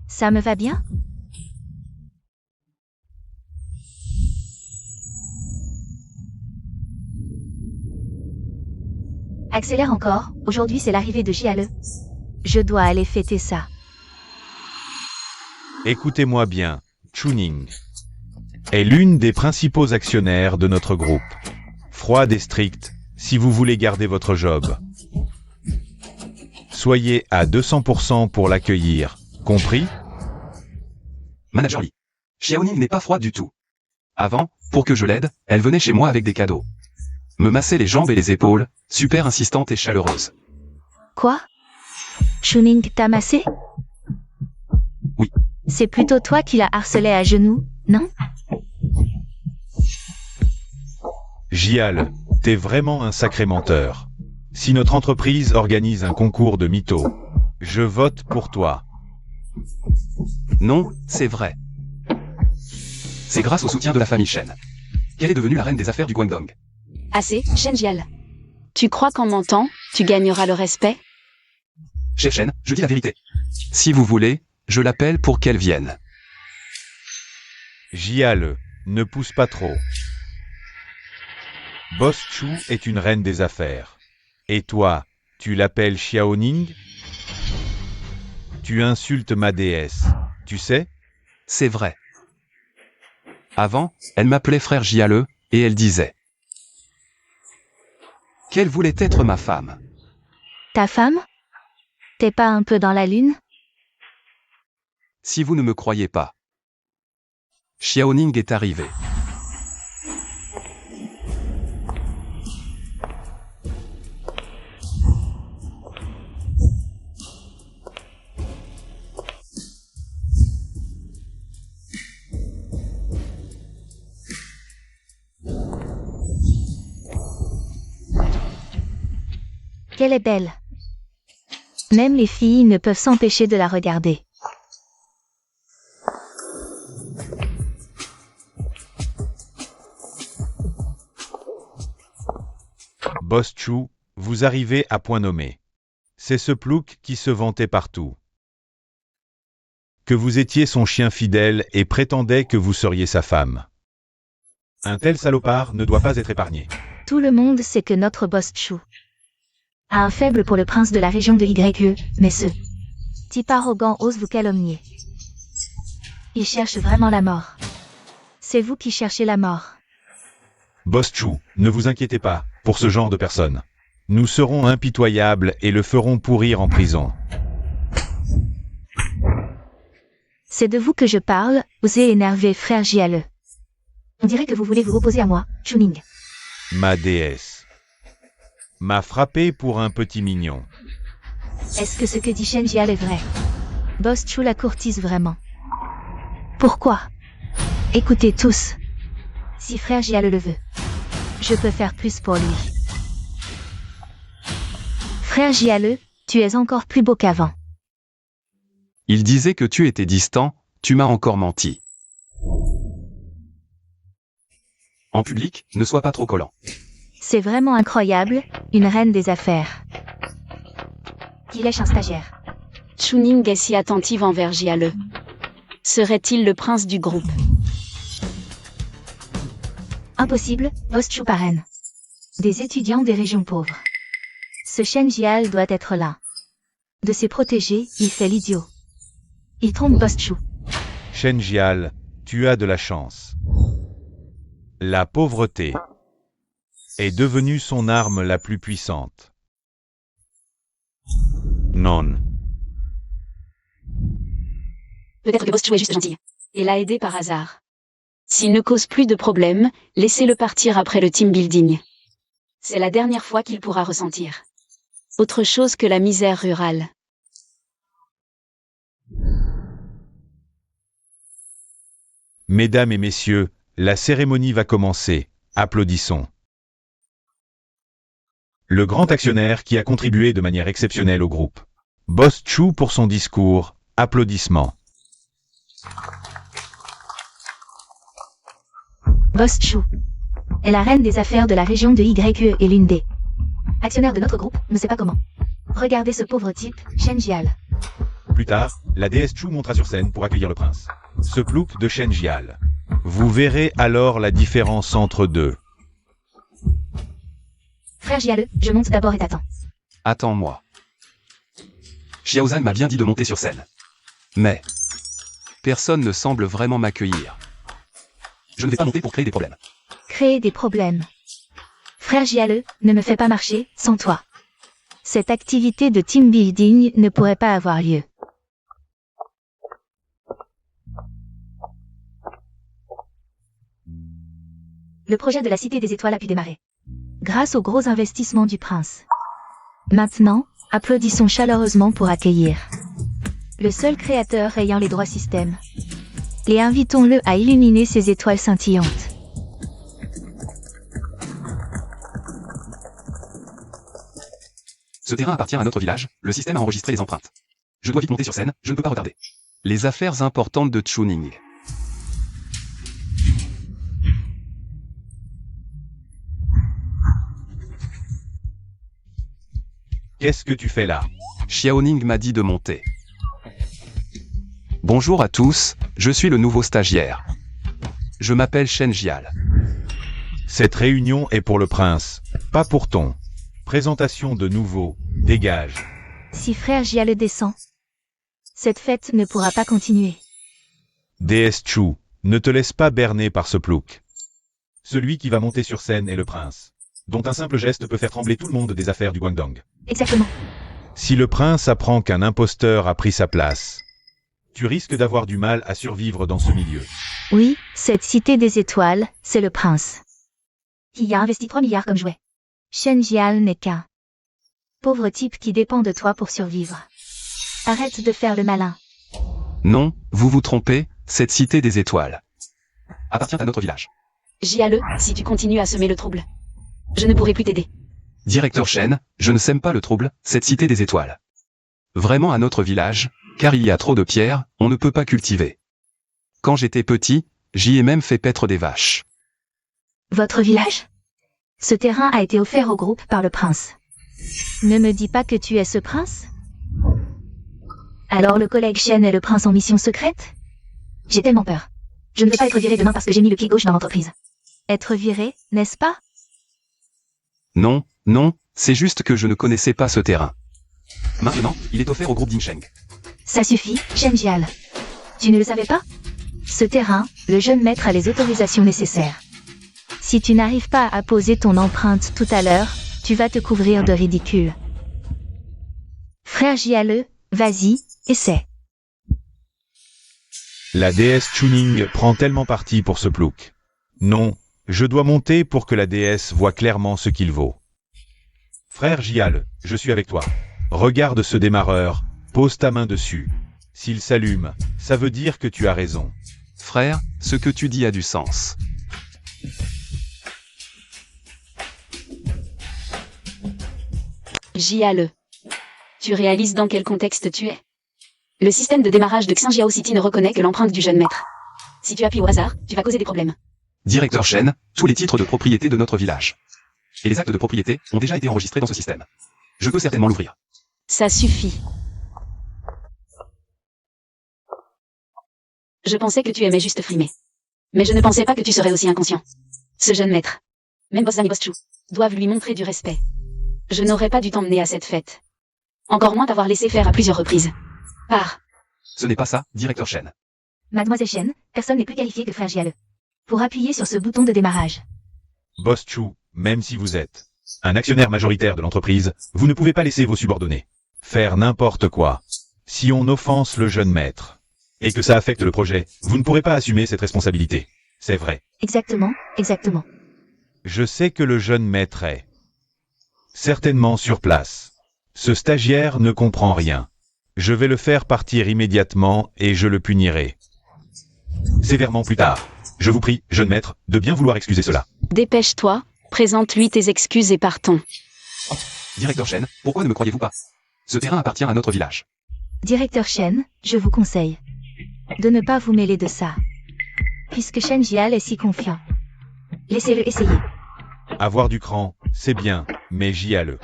Ça me va bien? Accélère encore, aujourd'hui c'est l'arrivée de Jiale. Je dois aller fêter ça. Écoutez-moi bien, Chuning est l'une des principaux actionnaires de notre groupe. Froide et stricte, si vous voulez garder votre job. Soyez à 200% pour l'accueillir, compris? Manager Lee. Xiaoning n'est pas froide du tout. Avant, pour que je l'aide, elle venait chez moi avec des cadeaux. Me massait les jambes et les épaules, super insistante et chaleureuse. Quoi? Chuning t'a massé? Oui. C'est plutôt toi qui l'as harcelé à genoux, non? Jiale, t'es vraiment un sacré menteur. Si notre entreprise organise un concours de mythos, je vote pour toi. Non, c'est vrai. C'est grâce au soutien de la famille Shen qu'elle est devenue la reine des affaires du Guangdong. Assez, Shen Jiale. Tu crois qu'en mentant, tu gagneras le respect? Chef Shen, je dis la vérité. Si vous voulez, je l'appelle pour qu'elle vienne. Jiale, ne pousse pas trop. Boss Chu est une reine des affaires. Et toi, tu l'appelles Xiaoning? Tu insultes ma déesse, tu sais? C'est vrai. Avant, elle m'appelait frère Jiale, et elle disait qu'elle voulait être ma femme. Ta femme? T'es pas un peu dans la lune? Si vous ne me croyez pas. Xiaoning est arrivé. Qu'elle est belle. Même les filles ne peuvent s'empêcher de la regarder. Boss Chu, vous arrivez à point nommé. C'est ce plouc qui se vantait partout. Que vous étiez son chien fidèle et prétendait que vous seriez sa femme. Un tel salopard ne doit pas être épargné. Tout le monde sait que notre boss Chu a un faible pour le prince de la région de YE, mais ce type arrogant ose vous calomnier. Il cherche vraiment la mort. C'est vous qui cherchez la mort. Boss Chu, ne vous inquiétez pas, pour ce genre de personnes. Nous serons impitoyables et le ferons pourrir en prison. C'est de vous que je parle, osez énerver frère Jiale. On dirait que vous voulez vous opposer à moi, Chuning. Ma déesse m'a frappé pour un petit mignon. Est-ce que ce que dit Shen Jiale est vrai? Boss Chu la courtise vraiment. Pourquoi? Écoutez tous. Si frère Jiale le veut, je peux faire plus pour lui. Frère Jiale, tu es encore plus beau qu'avant. Il disait que tu étais distant, tu m'as encore menti. En public, ne sois pas trop collant. C'est vraiment incroyable, une reine des affaires. Qui lèche un stagiaire. Chuning est si attentive envers Jiale. Serait-il le prince du groupe? Impossible, Boss Chu parraine. Des étudiants des régions pauvres. Ce Shen Jial doit être là. De ses protégés, il fait l'idiot. Il trompe Boss Chu. Shen Jial, tu as de la chance. La pauvreté est devenue son arme la plus puissante. Non. Peut-être que Boss Chu est juste gentil. Et l'a aidé par hasard. S'il ne cause plus de problèmes, laissez-le partir après le team building. C'est la dernière fois qu'il pourra ressentir autre chose que la misère rurale. Mesdames et messieurs, la cérémonie va commencer. Applaudissons. Le grand actionnaire qui a contribué de manière exceptionnelle au groupe. Boss Chu pour son discours. Applaudissements. Boss Chu est la reine des affaires de la région de YE et l'une des actionnaires de notre groupe, ne sait pas comment. Regardez ce pauvre type, Shen Jial. Plus tard, la déesse Chu montera sur scène pour accueillir le prince. Ce plouc de Shen Jial. Vous verrez alors la différence entre deux. Frère Jiale, je monte d'abord et t'attends. Attends-moi. Xiaozan m'a bien dit de monter sur scène. Mais personne ne semble vraiment m'accueillir. Je ne vais pas monter pour créer des problèmes. Créer des problèmes. Frère Jiale, ne me fais pas marcher sans toi. Cette activité de team building ne pourrait pas avoir lieu. Le projet de la Cité des Étoiles a pu démarrer. Grâce aux gros investissements du prince. Maintenant, applaudissons chaleureusement pour accueillir le seul créateur ayant les droits système. Et invitons-le à illuminer ses étoiles scintillantes. Ce terrain appartient à notre village, le système a enregistré les empreintes. Je dois vite monter sur scène, je ne peux pas retarder. Les affaires importantes de Chuning. Qu'est-ce que tu fais là? Xiaoning m'a dit de monter. Bonjour à tous, je suis le nouveau stagiaire. Je m'appelle Shen Jial. Cette réunion est pour le prince, pas pour ton. Présentation de nouveau, dégage. Si frère Jiale descend, cette fête ne pourra pas continuer. Déesse Chu, ne te laisse pas berner par ce plouc. Celui qui va monter sur scène est le prince, dont un simple geste peut faire trembler tout le monde des affaires du Guangdong. Exactement. Si le prince apprend qu'un imposteur a pris sa place, tu risques d'avoir du mal à survivre dans ce milieu. Oui, cette cité des étoiles, c'est le prince. Qui a investi 3 milliards comme jouet. Shen Jial n'est qu'un pauvre type qui dépend de toi pour survivre. Arrête de faire le malin. Non, vous vous trompez, cette cité des étoiles appartient à notre village. Jiale, si tu continues à semer le trouble, je ne pourrai plus t'aider. Directeur Shen, je ne sème pas le trouble, cette cité des étoiles. Vraiment à notre village, car il y a trop de pierres, on ne peut pas cultiver. Quand j'étais petit, j'y ai même fait paître des vaches. Votre village? Ce terrain a été offert au groupe par le prince. Ne me dis pas que tu es ce prince? Alors le collègue Shen est le prince en mission secrète? J'ai tellement peur. Je ne vais pas être viré demain parce que j'ai mis le pied gauche dans l'entreprise. Être viré, n'est-ce pas? Non, non, c'est juste que je ne connaissais pas ce terrain. Maintenant, il est offert au groupe Dinsheng. Ça suffit, Shen Jial. Tu ne le savais pas? Ce terrain, le jeune maître a les autorisations nécessaires. Si tu n'arrives pas à poser ton empreinte tout à l'heure, tu vas te couvrir de ridicule. Frère Jiale, vas-y, essaie. La déesse Chuning prend tellement parti pour ce plouc. Non, je dois monter pour que la déesse voie clairement ce qu'il vaut. Frère Jial, je suis avec toi. Regarde ce démarreur, pose ta main dessus. S'il s'allume, ça veut dire que tu as raison. Frère, ce que tu dis a du sens. Jiale. Tu réalises dans quel contexte tu es? Le système de démarrage de Xinjiao City ne reconnaît que l'empreinte du jeune maître. Si tu appuies au hasard, tu vas causer des problèmes. Directeur Shen, tous les titres de propriété de notre village. Et les actes de propriété ont déjà été enregistrés dans ce système. Je peux certainement l'ouvrir. Ça suffit. Je pensais que tu aimais juste frimer. Mais je ne pensais pas que tu serais aussi inconscient. Ce jeune maître, même Boss Dan et Boss Chu, doivent lui montrer du respect. Je n'aurais pas dû t'emmener à cette fête. Encore moins t'avoir laissé faire à plusieurs reprises. Pars. Ce n'est pas ça, directeur Shen. Mademoiselle Shen, personne n'est plus qualifié que Frère Jiale. Pour appuyer sur ce bouton de démarrage. Boss Chu, même si vous êtes un actionnaire majoritaire de l'entreprise, vous ne pouvez pas laisser vos subordonnés faire n'importe quoi. Si on offense le jeune maître, et que ça affecte le projet, vous ne pourrez pas assumer cette responsabilité. C'est vrai. Exactement, exactement. Je sais que le jeune maître est certainement sur place. Ce stagiaire ne comprend rien. Je vais le faire partir immédiatement et je le punirai sévèrement plus tard. Je vous prie, jeune maître, de bien vouloir excuser cela. Dépêche-toi, présente-lui tes excuses et partons. Directeur Shen, pourquoi ne me croyez-vous pas? Ce terrain appartient à notre village. Directeur Shen, je vous conseille de ne pas vous mêler de ça. Puisque Shen Jiale est si confiant. Laissez-le essayer. Avoir du cran, c'est bien, mais Jiale.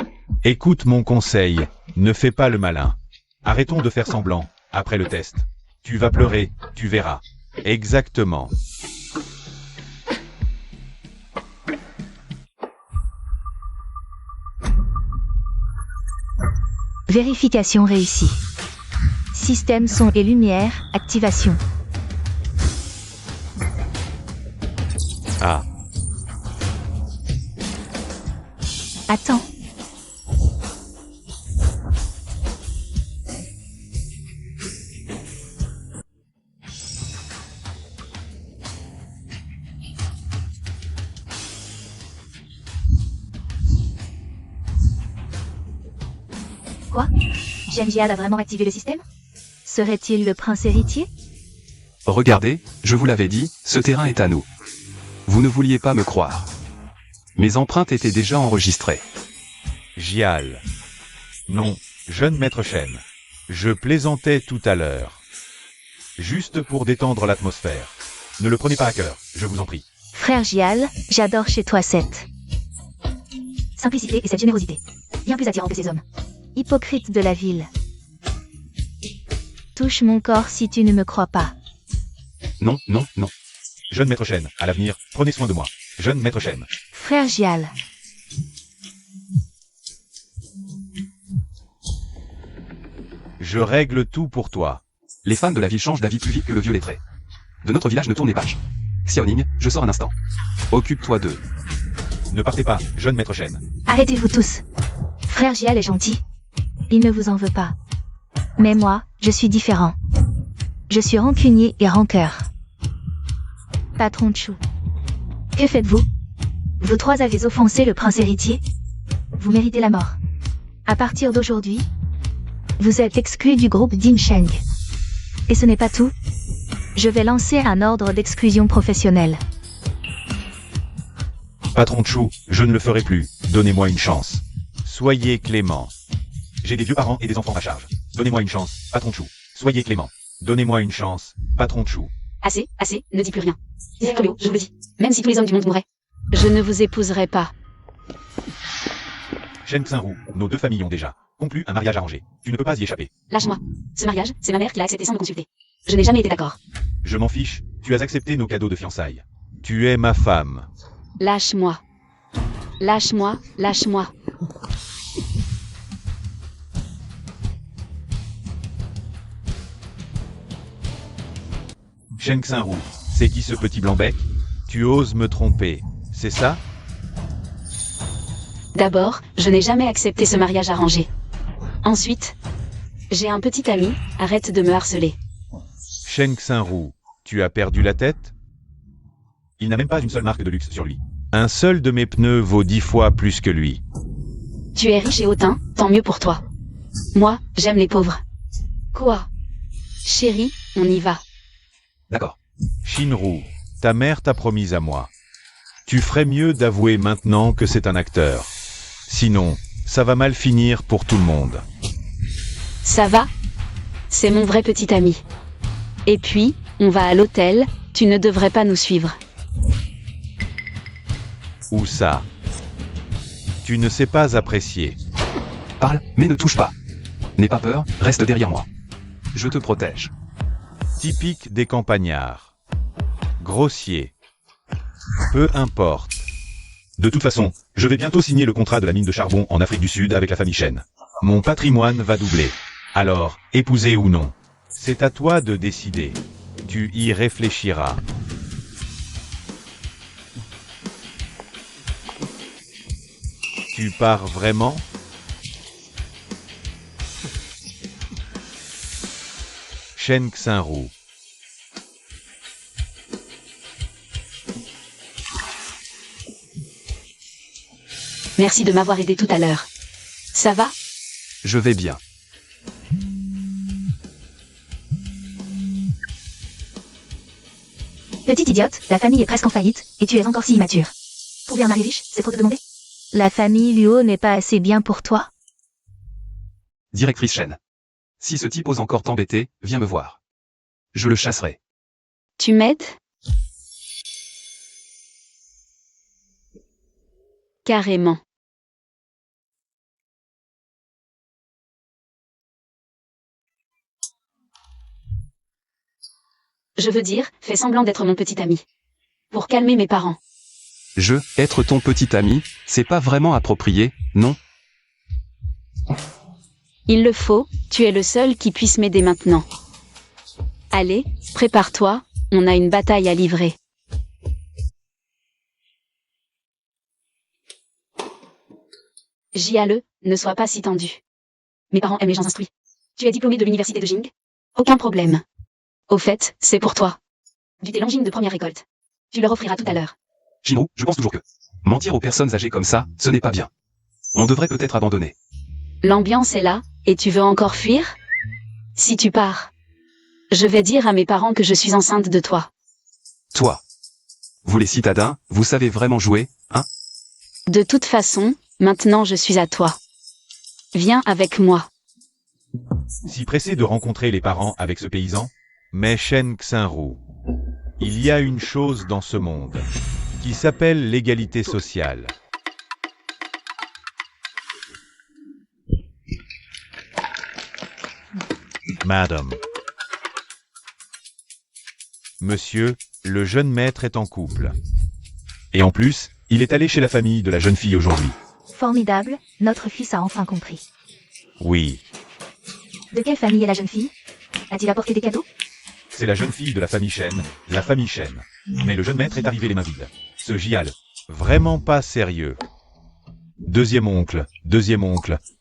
Écoute mon conseil, ne fais pas le malin. Arrêtons de faire semblant, après le test. Tu vas pleurer, tu verras. Exactement. Vérification réussie. Système son et lumière, activation. Ah. Attends. Quoi? Shen Jiale a vraiment activé le système? Serait-il le prince héritier? Regardez, je vous l'avais dit, ce terrain est à nous. Vous ne vouliez pas me croire. Mes empreintes étaient déjà enregistrées. Jiale. Non, jeune maître Shen. Je plaisantais tout à l'heure. Juste pour détendre l'atmosphère. Ne le prenez pas à cœur, je vous en prie. Frère Jiale, j'adore chez toi cette simplicité et cette générosité. Bien plus attirant que ces hommes hypocrites de la ville. Touche mon corps si tu ne me crois pas. Non, non, non. Jeune maître Shen, à l'avenir, prenez soin de moi. Jeune maître Shen. Frère Jiale. Je règle tout pour toi. Les femmes de la ville changent d'avis plus vite que le vieux lettré. De notre village ne tourne les pages. Xiaoning, je sors un instant. Occupe-toi d'eux. Ne partez pas, jeune maître Shen. Arrêtez-vous tous. Frère Jiale est gentil. Il ne vous en veut pas. Mais moi, je suis différent. Je suis rancunier et rancœur. Patron Chu. Que faites-vous? Vous trois avez offensé le prince héritier. Vous méritez la mort. À partir d'aujourd'hui, vous êtes exclus du groupe Dinsheng. Et ce n'est pas tout. Je vais lancer un ordre d'exclusion professionnelle. Patron Chu, je ne le ferai plus. Donnez-moi une chance. Soyez clément. J'ai des vieux parents et des enfants à charge. Donnez-moi une chance, patron Chu. Soyez clément. Donnez-moi une chance, patron Chu. Assez, assez, ne dis plus rien. Directeur Liu, je vous le dis. Même si tous les hommes du monde mouraient. Je ne vous épouserai pas. Shen Xinru, nos deux familles ont déjà conclu un mariage arrangé. Tu ne peux pas y échapper. Lâche-moi. Ce mariage, c'est ma mère qui l'a accepté sans me consulter. Je n'ai jamais été d'accord. Je m'en fiche, tu as accepté nos cadeaux de fiançailles. Tu es ma femme. Lâche-moi. Lâche-moi, lâche-moi. Shen Xinru, c'est qui ce petit blanc-bec? Tu oses me tromper, c'est ça? D'abord, je n'ai jamais accepté ce mariage arrangé. Ensuite, j'ai un petit ami, arrête de me harceler. Shen Xinru, tu as perdu la tête? Il n'a même pas une seule marque de luxe sur lui. Un seul de mes pneus vaut 10 fois plus que lui. Tu es riche et hautain, tant mieux pour toi. Moi, j'aime les pauvres. Quoi? Chérie, on y va. D'accord. Shinru, ta mère t'a promise à moi. Tu ferais mieux d'avouer maintenant que c'est un acteur. Sinon, ça va mal finir pour tout le monde. Ça va? C'est mon vrai petit ami. Et puis, on va à l'hôtel, tu ne devrais pas nous suivre. Où ça? Tu ne sais pas apprécier. Parle, mais ne touche pas. N'aie pas peur, reste derrière moi. Je te protège. Typique des campagnards. Grossier. Peu importe. De toute façon, je vais bientôt signer le contrat de la mine de charbon en Afrique du Sud avec la famille Chen. Mon patrimoine va doubler. Alors, épouser ou non? C'est à toi de décider. Tu y réfléchiras. Tu pars vraiment? Shen Xinru. Merci de m'avoir aidé tout à l'heure. Ça va? Je vais bien. Petite idiote, la famille est presque en faillite, et tu es encore si immature. Pour un mari riche, c'est trop te demander? La famille Luo n'est pas assez bien pour toi? Directrice Chen. Si ce type ose encore t'embêter, viens me voir. Je le chasserai. Tu m'aides? Carrément. Je veux dire, fais semblant d'être mon petit ami. Pour calmer mes parents. Être ton petit ami, c'est pas vraiment approprié, non? Il le faut, tu es le seul qui puisse m'aider maintenant. Allez, prépare-toi, on a une bataille à livrer. Jiale, ne sois pas si tendu. Mes parents aiment les gens instruits. Tu es diplômé de l'université de Jing? Aucun problème. Au fait, c'est pour toi. Du thé Longjing de première récolte. Tu leur offriras tout à l'heure. Shinru, je pense toujours que mentir aux personnes âgées comme ça, ce n'est pas bien. On devrait peut-être abandonner. L'ambiance est là, et tu veux encore fuir? Si tu pars, je vais dire à mes parents que je suis enceinte de toi. Toi. Vous les citadins, vous savez vraiment jouer, hein? De toute façon, maintenant je suis à toi. Viens avec moi. Si pressé de rencontrer les parents avec ce paysan? Mais Shen Xinru, il y a une chose dans ce monde qui s'appelle l'égalité sociale. Madame. Monsieur, le jeune maître est en couple. Et en plus, il est allé chez la famille de la jeune fille aujourd'hui. Formidable, notre fils a enfin compris. Oui, De quelle famille est la jeune fille? A-t-il apporté des cadeaux? c'est la jeune fille de la famille Chen, la famille Chen. Mais le jeune maître est arrivé les mains vides. Ce Jial, vraiment pas sérieux. Deuxième oncle,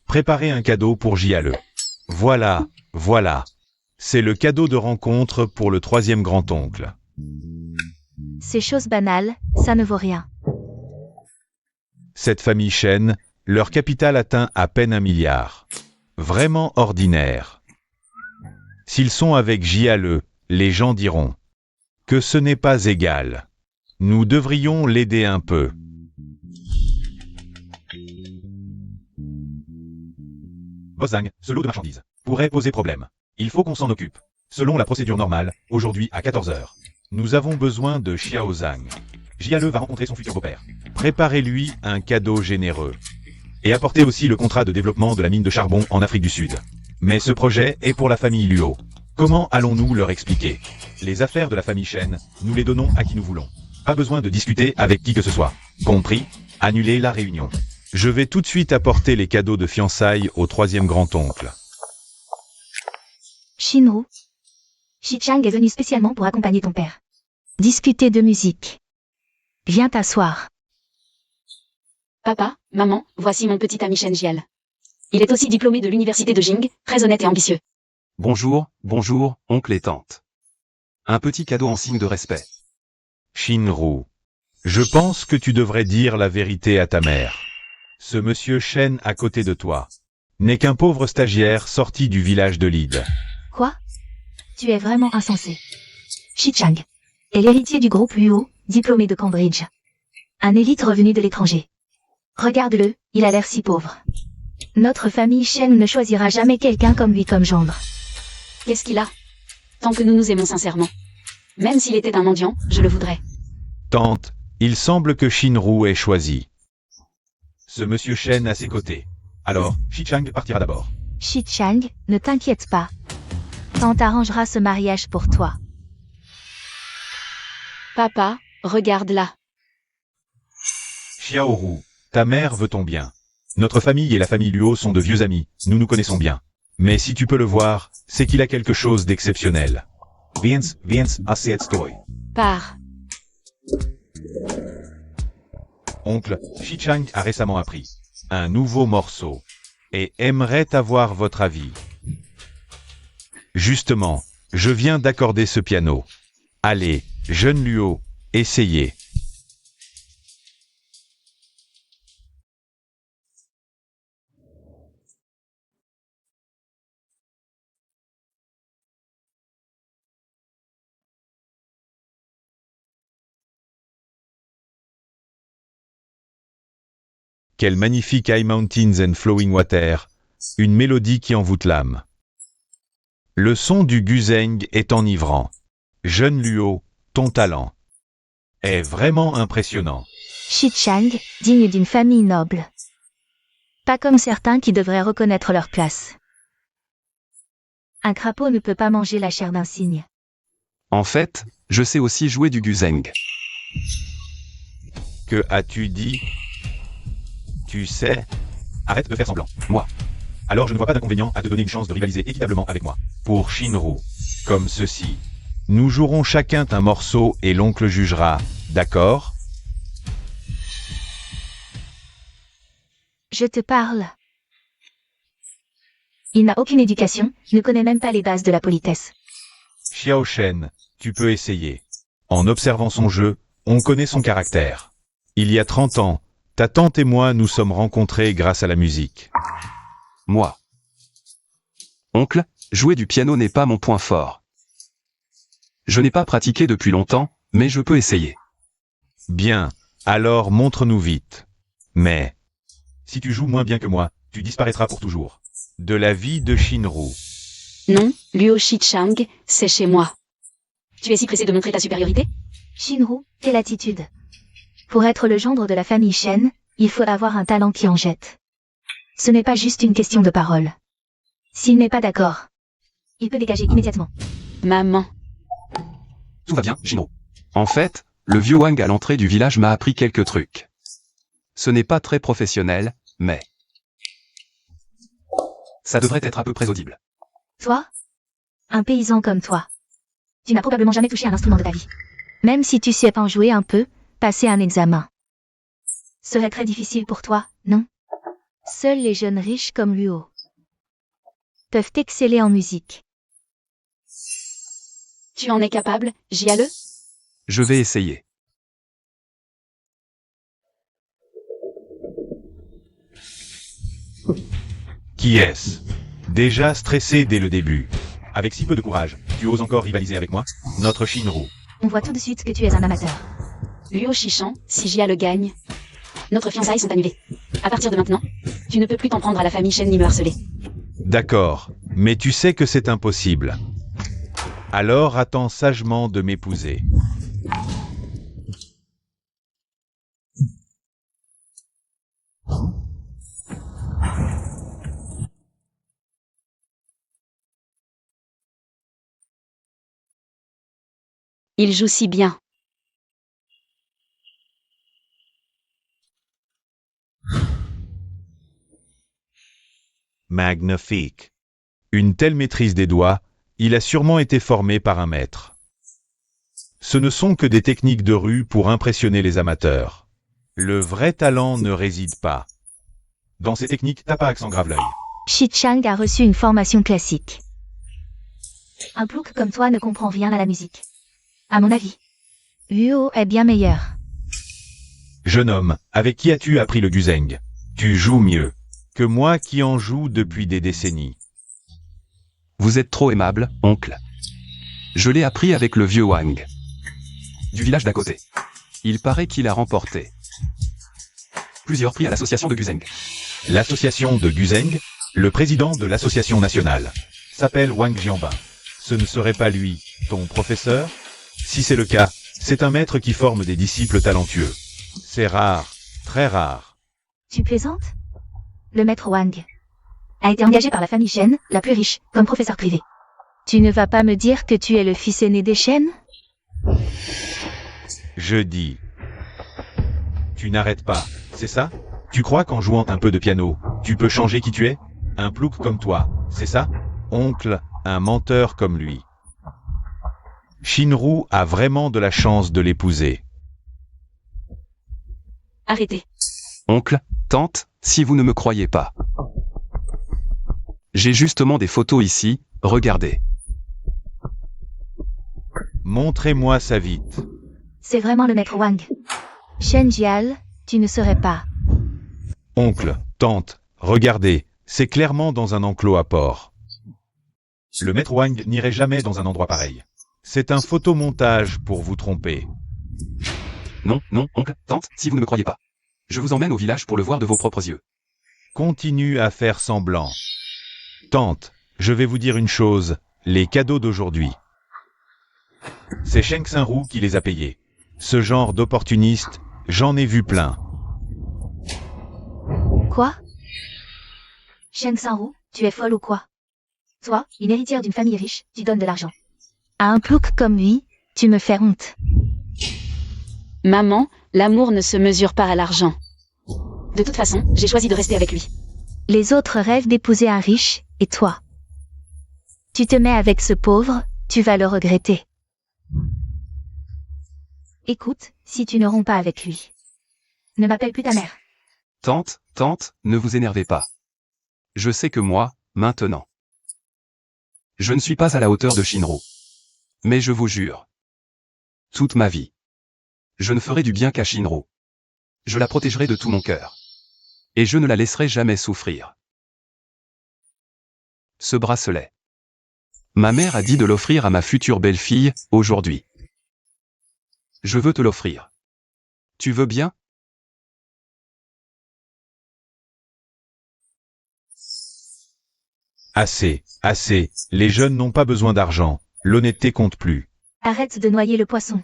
préparez un cadeau pour Jiale. Voilà, voilà. C'est le cadeau de rencontre pour le troisième grand-oncle. Ces choses banales, ça ne vaut rien. Cette famille Chen, leur capital atteint à peine 1 milliard. Vraiment ordinaire. S'ils sont avec Jiale, les gens diront que ce n'est pas égal. Nous devrions l'aider un peu. Bozang, ce lot de marchandises pourrait poser problème. Il faut qu'on s'en occupe. Selon la procédure normale, aujourd'hui à 14 h. Nous avons besoin de Xiaozang. Jiale va rencontrer son futur beau-père. Préparez-lui un cadeau généreux. Et apportez aussi le contrat de développement de la mine de charbon en Afrique du Sud. Mais ce projet est pour la famille Luo. Comment allons-nous leur expliquer? Les affaires de la famille Chen, nous les donnons à qui nous voulons. Pas besoin de discuter avec qui que ce soit. Compris? Annulez la réunion. Je vais tout de suite apporter les cadeaux de fiançailles au troisième grand-oncle. Shinru. Shichang est venu spécialement pour accompagner ton père. Discuter de musique. Viens t'asseoir. Papa, maman, voici mon petit ami Shen Jial. Il est aussi diplômé de l'université de Jing, très honnête et ambitieux. Bonjour, oncle et tante. Un petit cadeau en signe de respect. Shinru. Je pense que tu devrais dire la vérité à ta mère. Ce monsieur Shen à côté de toi n'est qu'un pauvre stagiaire sorti du village de Lide. Quoi? Tu es vraiment insensé. Shichang est l'héritier du groupe Luo, diplômé de Cambridge. Un élite revenu de l'étranger. Regarde-le, il a l'air si pauvre. Notre famille Shen ne choisira jamais quelqu'un comme lui comme gendre. Qu'est-ce qu'il a? Tant que nous nous aimons sincèrement. Même s'il était un mendiant, je le voudrais. Tante, Il semble que Shinru ait choisi. Ce monsieur Shen à ses côtés. Alors, Shichang partira d'abord. Shichang, ne t'inquiète pas. Tante arrangera ce mariage pour toi. Papa, regarde là. Xiaoru, ta mère veut ton bien. Notre famille et la famille Luo sont de vieux amis, nous nous connaissons bien. Mais si tu peux le voir, c'est qu'il a quelque chose d'exceptionnel. Więc aseetstoi. Pars. Oncle, Shichang a récemment appris un nouveau morceau et aimerait avoir votre avis. Justement, je viens d'accorder ce piano. Allez, jeune Luo, essayez. Quel magnifique High Mountains and Flowing Water, une mélodie qui envoûte l'âme. Le son du guzheng est enivrant. Jeune Luo, ton talent est vraiment impressionnant. Shichang, digne d'une famille noble. Pas comme certains qui devraient reconnaître leur place. Un crapaud ne peut pas manger la chair d'un cygne. En fait, je sais aussi jouer du guzheng. Que as-tu dit? Tu sais? Arrête de faire semblant. Moi. Alors je ne vois pas d'inconvénient à te donner une chance de rivaliser équitablement avec moi. Pour Shinru. Comme ceci. Nous jouerons chacun un morceau et l'oncle jugera. D'accord? Je te parle. Il n'a aucune éducation, ne connaît même pas les bases de la politesse. Xiao Shen, tu peux essayer. En observant son jeu, on connaît son caractère. Il y a 30 ans, ta tante et moi nous sommes rencontrés grâce à la musique. Moi. Oncle, jouer du piano n'est pas mon point fort. Je n'ai pas pratiqué depuis longtemps, mais je peux essayer. Bien, alors montre-nous vite. Mais, si tu joues moins bien que moi, tu disparaîtras pour toujours. De la vie de Shinru. Non, Luo Shichang, c'est chez moi. Tu es si pressé de montrer ta supériorité? Shinru, quelle attitude. Pour être le gendre de la famille Shen, il faut avoir un talent qui en jette. Ce n'est pas juste une question de parole. S'il n'est pas d'accord, il peut dégager immédiatement. Maman. Tout va bien, Shinru. En fait, le vieux Wang à l'entrée du village m'a appris quelques trucs. Ce n'est pas très professionnel, mais... ça devrait être à peu près audible. Toi? Un paysan comme toi. Tu n'as probablement jamais touché un instrument de ta vie. Même si tu sais en jouer un peu, passer un examen serait très difficile pour toi, non? Seuls les jeunes riches comme Luo peuvent exceller en musique. Tu en es capable, Jiale? Je vais essayer. Qui est-ce? Déjà stressé dès le début. Avec si peu de courage, tu oses encore rivaliser avec moi? Notre Shinru. On voit tout de suite que tu es un amateur. Luo Shichang, si Jiale gagne, notre fiançailles sont annulées. À partir de maintenant, tu ne peux plus t'en prendre à la famille Shen ni me harceler. D'accord, mais tu sais que c'est impossible. Alors attends sagement de m'épouser. Il joue si bien. Magnifique. Une telle maîtrise des doigts, il a sûrement été formé par un maître. Ce ne sont que des techniques de rue pour impressionner les amateurs. Le vrai talent ne réside pas dans ces techniques, t'as pas accent grave l'œil. Shichang a reçu une formation classique. Un plouc comme toi ne comprend rien à la musique. À mon avis, Luo est bien meilleur. Jeune homme, avec qui as-tu appris le guzheng? Tu joues mieux que moi qui en joue depuis des décennies. Vous êtes trop aimable, oncle. Je l'ai appris avec le vieux Wang. Du village d'à côté. Il paraît qu'il a remporté plusieurs prix à l'association de guzheng. L'association de guzheng, le président de l'association nationale, s'appelle Wang Jianbin. Ce ne serait pas lui, ton professeur? Si c'est le cas, C'est un maître qui forme des disciples talentueux. C'est rare, très rare. Tu plaisantes? Le maître Wang a été engagé par la famille Shen, la plus riche, comme professeur privé. Tu ne vas pas me dire que tu es le fils aîné des Shen? Je dis. Tu n'arrêtes pas, c'est ça? Tu crois qu'en jouant un peu de piano, tu peux changer qui tu es? Un plouc comme toi, c'est ça? Oncle, un menteur comme lui. Shinru a vraiment de la chance de l'épouser. Arrêtez. Oncle, tante, si vous ne me croyez pas. J'ai justement des photos ici, regardez. Montrez-moi ça vite. C'est vraiment le maître Wang. Shen Jial, tu ne serais pas. Oncle, tante, regardez, c'est clairement dans un enclos à porc. Le maître Wang n'irait jamais dans un endroit pareil. C'est un photomontage pour vous tromper. Non, non, oncle, tante, si vous ne me croyez pas. Je vous emmène au village pour le voir de vos propres yeux. Continue à faire semblant. Tante, je vais vous dire une chose, les cadeaux d'aujourd'hui. C'est Sheng Xinru qui les a payés. Ce genre d'opportuniste, j'en ai vu plein. Quoi? Shen Xinru, tu es folle ou quoi? Toi, une héritière d'une famille riche, tu donnes de l'argent. À un plouc comme lui, tu me fais honte. Maman, l'amour ne se mesure pas à l'argent. De toute façon, j'ai choisi de rester avec lui. Les autres rêvent d'épouser un riche, et toi? Tu te mets avec ce pauvre, tu vas le regretter. Écoute, si tu ne romps pas avec lui, ne m'appelle plus ta mère. Tante, tante, ne vous énervez pas. Je sais que moi, maintenant, je ne suis pas à la hauteur de Shinru. Mais je vous jure, toute ma vie, je ne ferai du bien qu'à Shinru. Je la protégerai de tout mon cœur. Et je ne la laisserai jamais souffrir. Ce bracelet. Ma mère a dit de l'offrir à ma future belle-fille, aujourd'hui. Je veux te l'offrir. Tu veux bien? Assez, assez, les jeunes n'ont pas besoin d'argent, l'honnêteté compte plus. Arrête de noyer le poisson.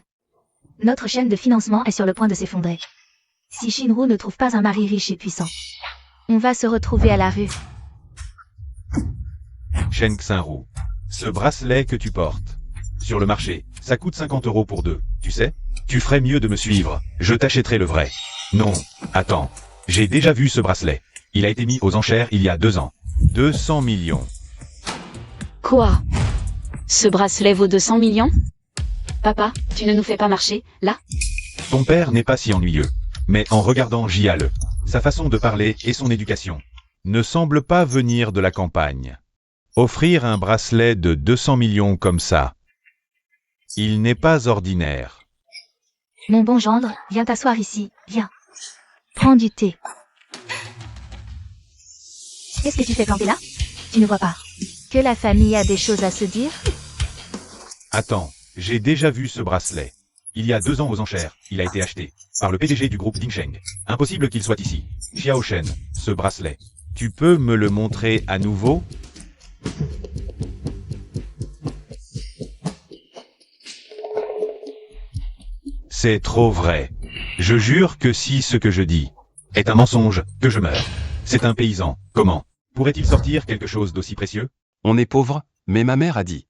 Notre chaîne de financement est sur le point de s'effondrer. Si Shinru ne trouve pas un mari riche et puissant, on va se retrouver à la rue. Sheng Xinru, ce bracelet que tu portes, sur le marché, ça coûte 50 € pour deux, tu sais? Tu ferais mieux de me suivre, je t'achèterai le vrai. Non, attends, j'ai déjà vu ce bracelet. Il a été mis aux enchères il y a 2 ans. 200 millions. Quoi? Ce bracelet vaut 200 millions? Papa, tu ne nous fais pas marcher, là? Ton père n'est pas si ennuyeux. Mais en regardant Jiale, sa façon de parler et son éducation ne semble pas venir de la campagne. Offrir un bracelet de 200 millions comme ça, il n'est pas ordinaire. Mon bon gendre, viens t'asseoir ici, viens. Prends du thé. Qu'est-ce que tu fais planter là? Tu ne vois pas que la famille a des choses à se dire? Attends, j'ai déjà vu ce bracelet. Il y a 2 ans aux enchères, il a été acheté par le PDG du groupe Dingsheng. Impossible qu'il soit ici. Xiao Shen, ce bracelet. Tu peux me le montrer à nouveau? C'est trop vrai. Je jure que si ce que je dis est un mensonge, que je meurs. C'est un paysan. Comment pourrait-il sortir quelque chose d'aussi précieux? On est pauvre, mais ma mère a dit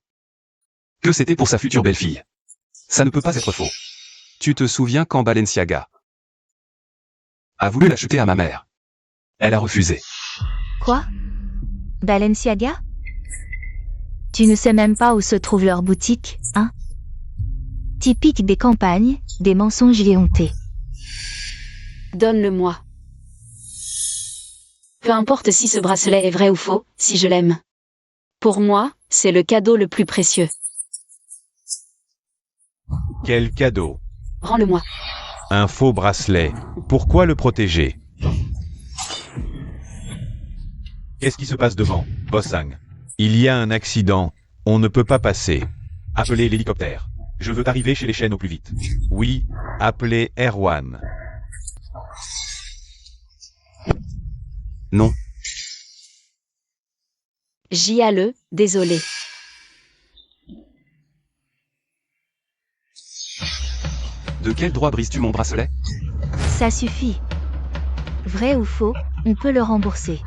que c'était pour sa future belle-fille. Ça ne peut pas être faux. Tu te souviens quand Balenciaga a voulu l'acheter à ma mère? Elle a refusé. Quoi? Balenciaga? Tu ne sais même pas où se trouve leur boutique, hein? Typique des campagnes, des mensonges éhontés. Donne-le-moi. Peu importe si ce bracelet est vrai ou faux, si je l'aime. Pour moi, c'est le cadeau le plus précieux. Quel cadeau! Rends-le-moi. Un faux bracelet. Pourquoi le protéger? Qu'est-ce qui se passe devant, Bossang? Il y a un accident. On ne peut pas passer. Appelez l'hélicoptère. Je veux arriver chez les chaînes au plus vite. Oui, appelez Erwan. Non. Jiale, désolé. De quel droit brises-tu mon bracelet? Ça suffit. Vrai ou faux, on peut le rembourser.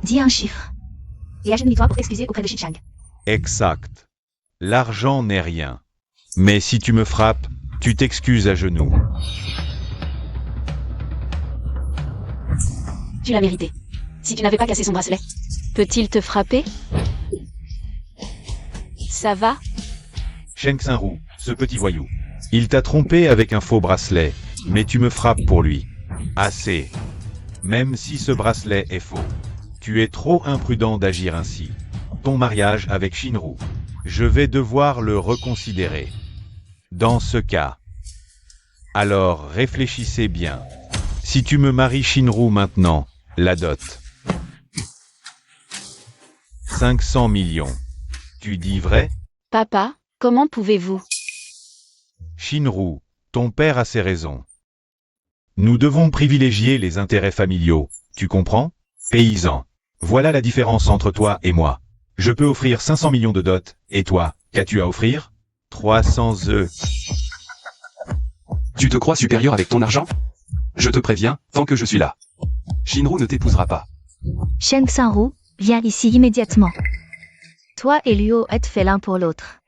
Dis un chiffre. Et agenouille-toi pour t'excuser auprès de Shichang. Exact. L'argent n'est rien. Mais si tu me frappes, tu t'excuses à genoux. Tu l'as mérité. Si tu n'avais pas cassé son bracelet. Peut-il te frapper? Ça va? Sheng Xinru, ce petit voyou. Il t'a trompé avec un faux bracelet, mais tu me frappes pour lui. Assez. Même si ce bracelet est faux. Tu es trop imprudent d'agir ainsi. Ton mariage avec Shinru. Je vais devoir le reconsidérer. Dans ce cas. Alors réfléchissez bien. Si tu me maries Shinru maintenant, la dot. 500 millions. Tu dis vrai? Papa, comment pouvez-vous? Shinru, ton père a ses raisons. Nous devons privilégier les intérêts familiaux, tu comprends? Paysan. Voilà la différence entre toi et moi. Je peux offrir 500 millions de dot, et toi, qu'as-tu à offrir? 300 œufs. Tu te crois supérieur avec ton argent? Je te préviens, tant que je suis là. Shinru ne t'épousera pas. Sheng Xinru, viens ici immédiatement. Toi et Luo êtes faits l'un pour l'autre.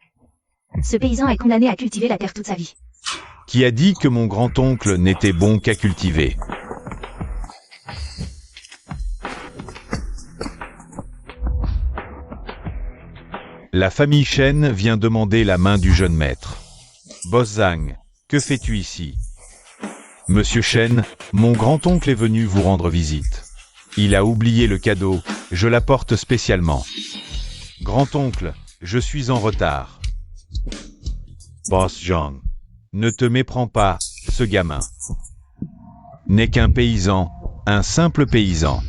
Ce paysan est condamné à cultiver la terre toute sa vie. Qui a dit que mon grand-oncle n'était bon qu'à cultiver? La famille Shen vient demander la main du jeune maître. Boss Zhang, que fais-tu ici? Monsieur Shen, mon grand-oncle est venu vous rendre visite. Il a oublié le cadeau, je l'apporte spécialement. Grand-oncle, je suis en retard. Boss Zhang, ne te méprends pas, ce gamin. N'est qu'un paysan, un simple paysan.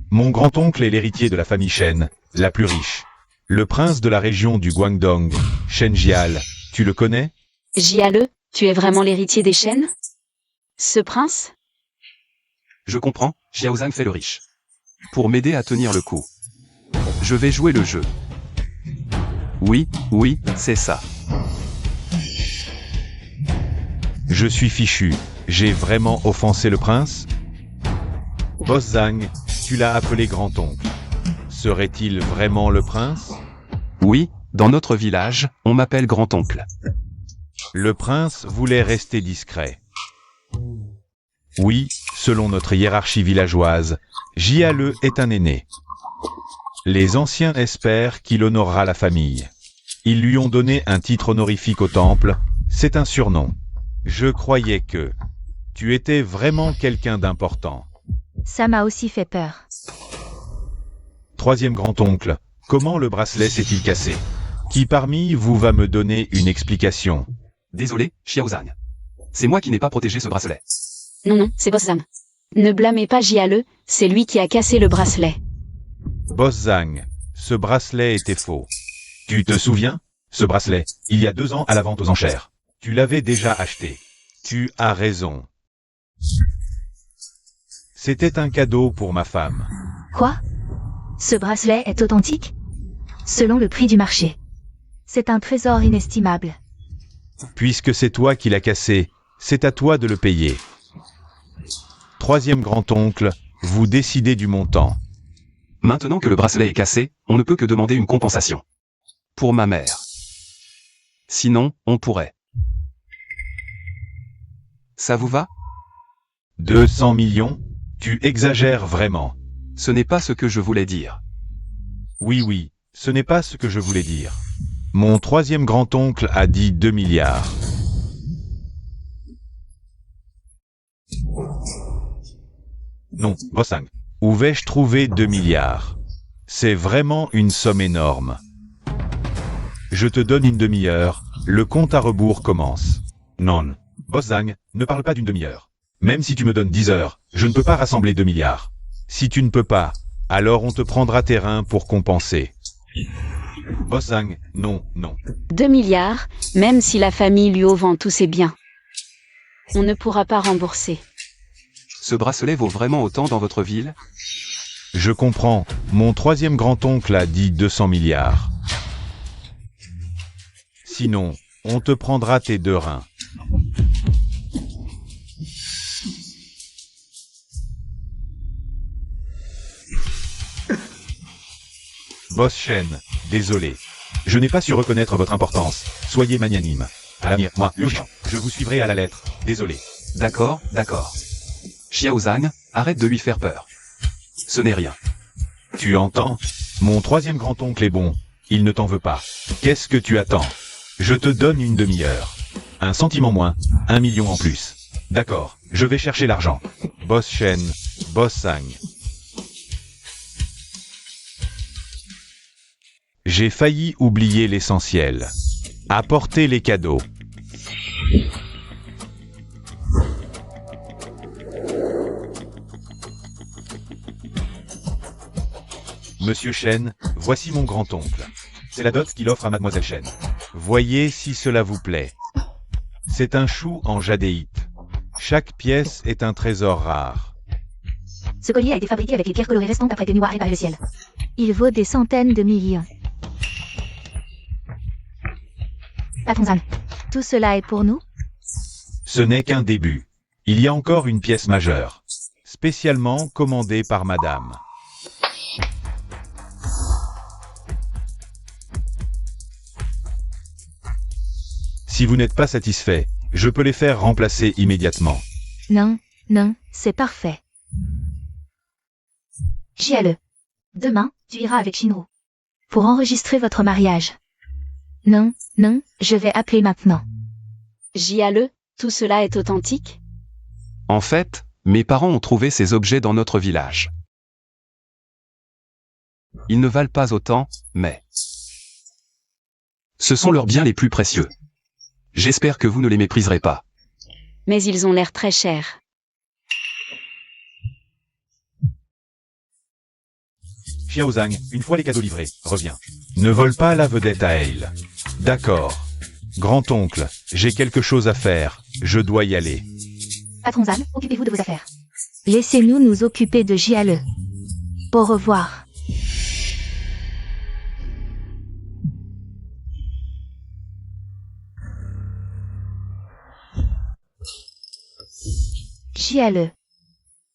Mon grand-oncle est l'héritier de la famille Shen, la plus riche. Le prince de la région du Guangdong, Shen Jial, tu le connais? Jiale, tu es vraiment l'héritier des Shen? Ce prince? Je comprends, Xiaozhang fait le riche. Pour m'aider à tenir le coup. Je vais jouer le jeu. Oui, c'est ça. Je suis fichu. J'ai vraiment offensé le prince? Boss Zhang, tu l'as appelé grand-oncle. Serait-il vraiment le prince? Oui, dans notre village, on m'appelle grand-oncle. Le prince voulait rester discret. Oui, selon notre hiérarchie villageoise, Jiale est un aîné. Les anciens espèrent qu'il honorera la famille. Ils lui ont donné un titre honorifique au temple, c'est un surnom. Je croyais que tu étais vraiment quelqu'un d'important. Ça m'a aussi fait peur. Troisième grand-oncle, comment le bracelet s'est-il cassé? Qui parmi vous va me donner une explication? Désolé, Xiaozhang. C'est moi qui n'ai pas protégé ce bracelet. Non, c'est Boss Zhang. Ne blâmez pas Jiale, c'est lui qui a cassé le bracelet. Boss Zhang, ce bracelet était faux. Tu te souviens? Ce bracelet, il y a 2 ans à la vente aux enchères. Tu l'avais déjà acheté. Tu as raison. C'était un cadeau pour ma femme. Quoi? Ce bracelet est authentique? Selon le prix du marché. C'est un trésor inestimable. Puisque c'est toi qui l'as cassé, c'est à toi de le payer. Troisième grand-oncle, vous décidez du montant. Maintenant que le bracelet est cassé, on ne peut que demander une compensation. Pour ma mère. Sinon, on pourrait. Ça vous va? 200 millions? Tu exagères vraiment. Ce n'est pas ce que je voulais dire. Oui, ce n'est pas ce que je voulais dire. Mon troisième grand-oncle a dit 2 milliards. Non, Boss Zhang. Où vais-je trouver 2 milliards? C'est vraiment une somme énorme. Je te donne une demi-heure, le compte à rebours commence. Non. Boss Zhang, ne parle pas d'une demi-heure. Même si tu me donnes 10 heures, je ne peux pas rassembler 2 milliards. Si tu ne peux pas, alors on te prendra tes reins pour compenser. Boss Zhang, non. 2 milliards, même si la famille lui vend tous ses biens. On ne pourra pas rembourser. Ce bracelet vaut vraiment autant dans votre ville? Je comprends, mon troisième grand-oncle a dit 200 milliards. Sinon, on te prendra tes 2 reins. Boss Shen, désolé. Je n'ai pas su reconnaître votre importance. Soyez magnanime. À l'avenir, moi, Liu Xiao, je vous suivrai à la lettre. Désolé. D'accord, d'accord. Xiaozang, arrête de lui faire peur. Ce n'est rien. Tu entends? Mon troisième grand-oncle est bon. Il ne t'en veut pas. Qu'est-ce que tu attends? Je te donne une demi-heure. 1 centime en moins, 1 million en plus. D'accord, je vais chercher l'argent. Boss Shen, Boss Sang. J'ai failli oublier l'essentiel. Apporter les cadeaux. Monsieur Shen, voici mon grand-oncle. C'est la dot qu'il offre à Mademoiselle Shen. Voyez si cela vous plaît. C'est un chou en jadéite. Chaque pièce est un trésor rare. Ce collier a été fabriqué avec les pierres colorées restantes après que Nuwa a réparé le ciel. Il vaut des centaines de millions. Patron Zan, tout cela est pour nous? Ce n'est qu'un début. Il y a encore une pièce majeure. Spécialement commandée par Madame. Si vous n'êtes pas satisfait, je peux les faire remplacer immédiatement. Non, non, c'est parfait. Jiale. Demain, tu iras avec Shinru. Pour enregistrer votre mariage. Non, non, je vais appeler maintenant. Jiale, tout cela est authentique? En fait, mes parents ont trouvé ces objets dans notre village. Ils ne valent pas autant, mais... ce sont leurs biens les plus précieux. J'espère que vous ne les mépriserez pas. Mais ils ont l'air très chers. Xiaozang, une fois les cadeaux livrés, reviens. Ne vole pas la vedette à Hale. D'accord. Grand-oncle, j'ai quelque chose à faire. Je dois y aller. Patron Zan, occupez-vous de vos affaires. Laissez-nous nous occuper de Jiale. Au revoir. Jiale.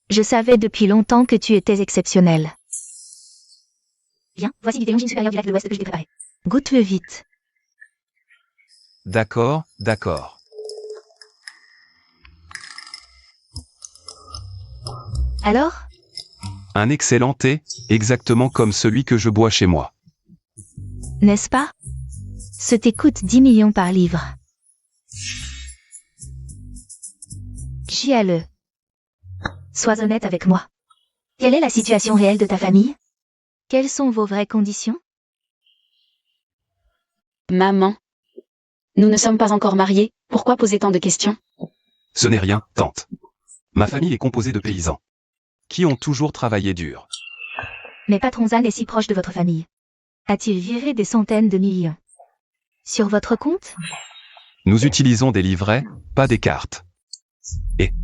Je savais depuis longtemps que tu étais exceptionnel. Bien, voici l'idée longine supérieure du lac de l'Ouest que je t'ai préparé. Goûte-le vite. D'accord, d'accord. Alors? Un excellent thé, exactement comme celui que je bois chez moi. N'est-ce pas? Ce thé coûte 10 millions par livre. Jiale. Sois honnête avec moi. Quelle est la situation réelle de ta famille? Quelles sont vos vraies conditions? Maman. Nous ne sommes pas encore mariés, pourquoi poser tant de questions? Ce n'est rien, tante. Ma famille est composée de paysans. Qui ont toujours travaillé dur. Mais Patron Zan est si proche de votre famille. A-t-il viré des centaines de millions? Sur votre compte? Nous utilisons des livrets, pas des cartes. Et